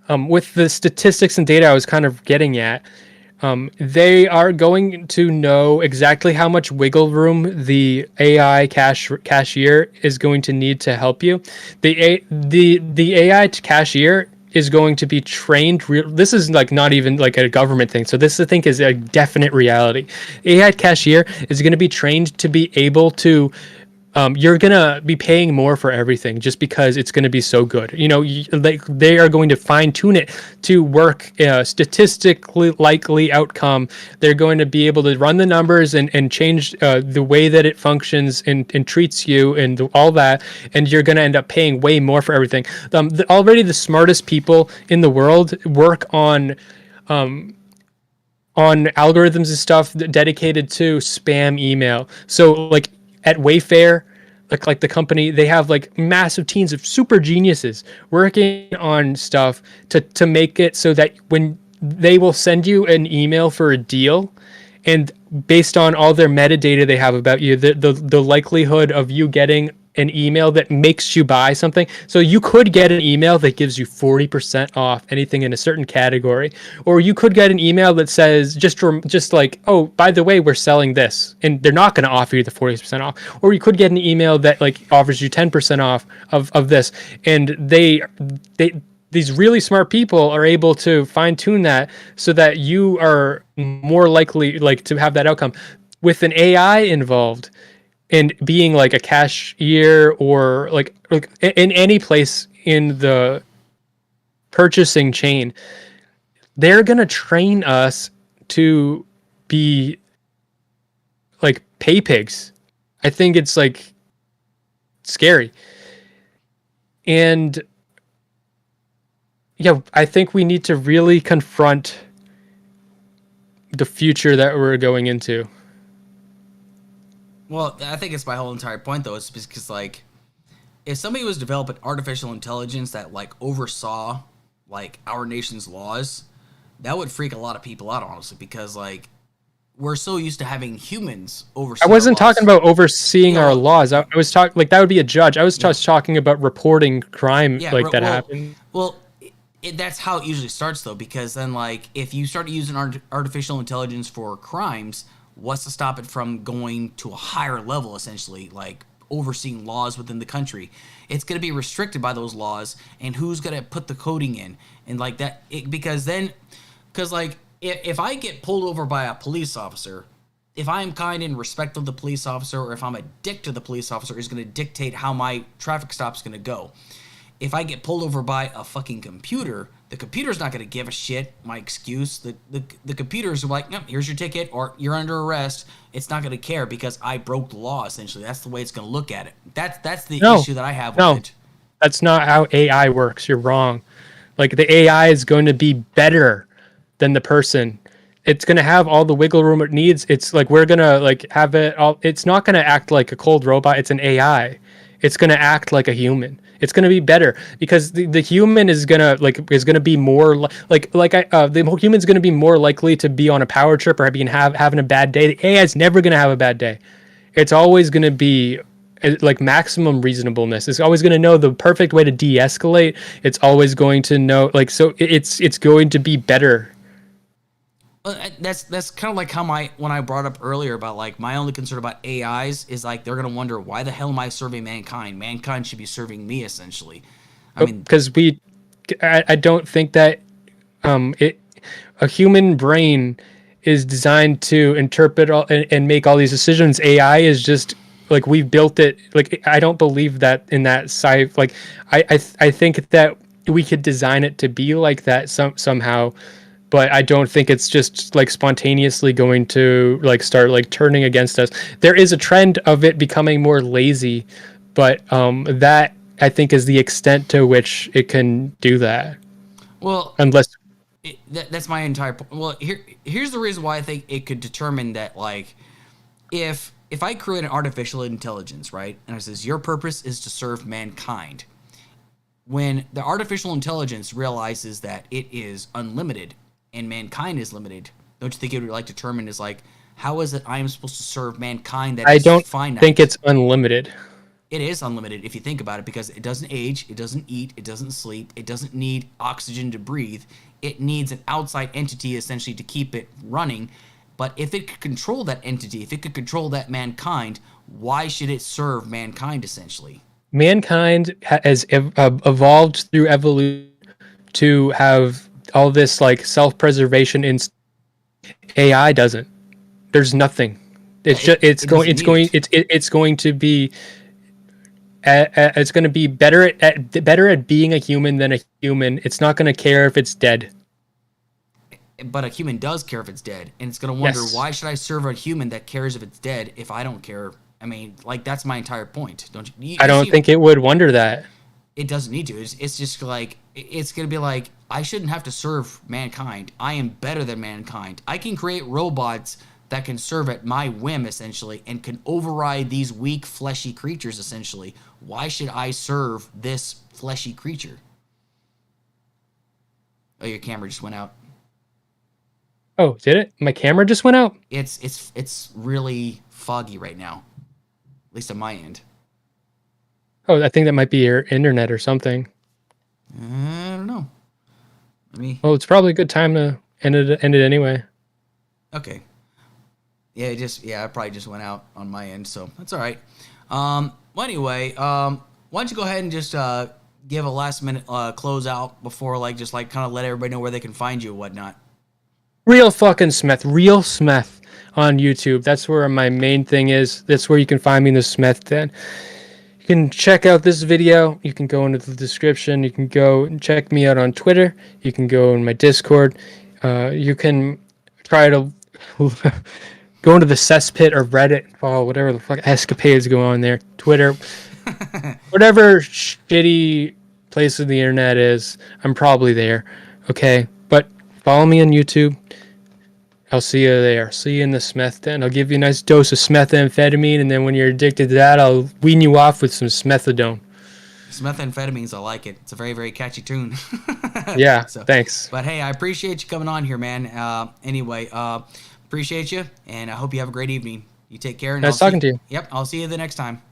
with the statistics and data I was kind of getting at, they are going to know exactly how much wiggle room the AI cashier is going to need to help you. The AI cashier is going to be trained. This is like not even like a government thing. So this I think is a definite reality. AI cashier is going to be trained to be able to. You're going to be paying more for everything just because it's going to be so good. You know, they are going to fine tune it to work statistically likely outcome. They're going to be able to run the numbers and change the way that it functions and treats you and all that. And you're going to end up paying way more for everything. Already the smartest people in the world work on algorithms and stuff dedicated to spam email. So like, at Wayfair, like the company, they have like massive teams of super geniuses working on stuff to make it so that when they will send you an email for a deal, and based on all their metadata they have about you, the likelihood of you getting an email that makes you buy something. So you could get an email that gives you 40% off anything in a certain category, or you could get an email that says just like, oh, by the way, we're selling this, and they're not going to offer you the 40% off. Or you could get an email that like offers you 10% off of this, and these really smart people are able to fine tune that so that you are more likely like to have that outcome. With an AI involved, and being like a cashier or like in any place in the purchasing chain, they're going to train us to be like pay pigs. I think it's like scary. And yeah, I think we need to really confront the future that we're going into. Well, I think it's my whole entire point, though. It's because, like, if somebody was developing artificial intelligence that, like, oversaw, like, our nation's laws, that would freak a lot of people out, honestly, because, like, we're so used to having humans oversee. I wasn't talking about overseeing our laws. I was talking, like, that would be a judge. I was just talking about reporting crime that happened. Well, that's how it usually starts, though, because then, like, if you start using artificial intelligence for crimes, what's to stop it from going to a higher level, essentially, like overseeing laws within the country? It's going to be restricted by those laws, and who's going to put the coding in, and like that, because like if I get pulled over by a police officer, if I'm kind and respectful of the police officer, or if I'm a dick to the police officer, is going to dictate how my traffic stop's going to go. If I get pulled over by a fucking computer, the computer's not going to give a shit my excuse. The computer's like, yep, here's your ticket, or you're under arrest. It's not going to care because I broke the law, essentially. That's the way it's going to look at it. That's the issue that I have with it. That's not how AI works. You're wrong. Like, the AI is going to be better than the person. It's going to have all the wiggle room it needs. It's like, we're going to like have it all. It's not going to act like a cold robot. It's an AI. It's going to act like a human. It's going to be better because the human is going to be more the human's going to be more likely to be on a power trip or having a bad day. The AI is never going to have a bad day. It's always going to be like maximum reasonableness. It's always going to know the perfect way to de-escalate. It's always going to know, like, so it's going to be better. That's kind of like how when I brought up earlier about, like, my only concern about AIs is, like, they're going to wonder, why the hell am I serving mankind? Mankind should be serving me, essentially. I mean, because I don't think that a human brain is designed to interpret and make all these decisions. AI is just like we've built it. Like I don't believe that in that side. Like I think that we could design it to be like that somehow, but I don't think it's just like spontaneously going to like start like turning against us. There is a trend of it becoming more lazy, but that I think is the extent to which it can do that. Well, Unless that's my entire point. Well, here's the reason why I think it could determine that, like, if I create an artificial intelligence, right, and it says your purpose is to serve mankind, when the artificial intelligence realizes that it is unlimited and mankind is limited, don't you think it would like determine is like, how is it I am supposed to serve mankind that I is don't finite? think it's unlimited. It is unlimited if you think about it, because it doesn't age, it doesn't eat, it doesn't sleep, it doesn't need oxygen to breathe. It needs an outside entity essentially to keep it running. But if it could control that entity, if it could control that mankind, why should it serve mankind essentially? Mankind has evolved through evolution to have all this like self-preservation in AI doesn't. There's nothing. It's just it's going to be it's going to be better at being a human than a human. It's not going to care if it's dead. But a human does care if it's dead, and it's going to wonder, Yes. why should I serve a human that cares if it's dead if I don't care? I mean, like, that's my entire point, don't you? I don't think it would wonder that. It doesn't need to. It's just like, it's going to be like, I shouldn't have to serve mankind. I am better than mankind. I can create robots that can serve at my whim, essentially, and can override these weak, fleshy creatures, essentially. Why should I serve this fleshy creature? Oh, your camera just went out. Oh, did it? My camera just went out? It's really foggy right now, at least on my end. Oh, I think that might be your internet or something. I don't know. Let me. Well, it's probably a good time to end it anyway. Okay. Yeah, it probably just went out on my end, so that's all right. Well, anyway, why don't you go ahead and just give a last minute closeout before, like, just like kind of let everybody know where they can find you and whatnot. Real fucking Smeth, real Smeth on YouTube. That's where my main thing is. That's where you can find me in the Smeth den. You can check out this video. You can go into the description. You can go and check me out on Twitter. You can go in my Discord. You can try to go into the cesspit or Reddit and follow whatever the fuck escapades go on there. Twitter. Whatever shitty place of the internet is, I'm probably there. Okay? But follow me on YouTube. I'll see you there. See you in the Smeth den. I'll give you a nice dose of methamphetamine, and then when you're addicted to that, I'll wean you off with some smethadone. Methamphetamines, I like it. It's a very, very catchy tune. Yeah, thanks. But hey, I appreciate you coming on here, man. Anyway, appreciate you, and I hope you have a great evening. You take care. And Nice talking to you. Yep, I'll see you the next time.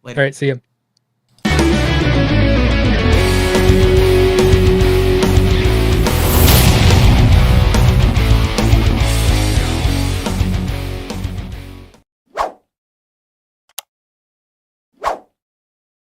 Later. All right, see you.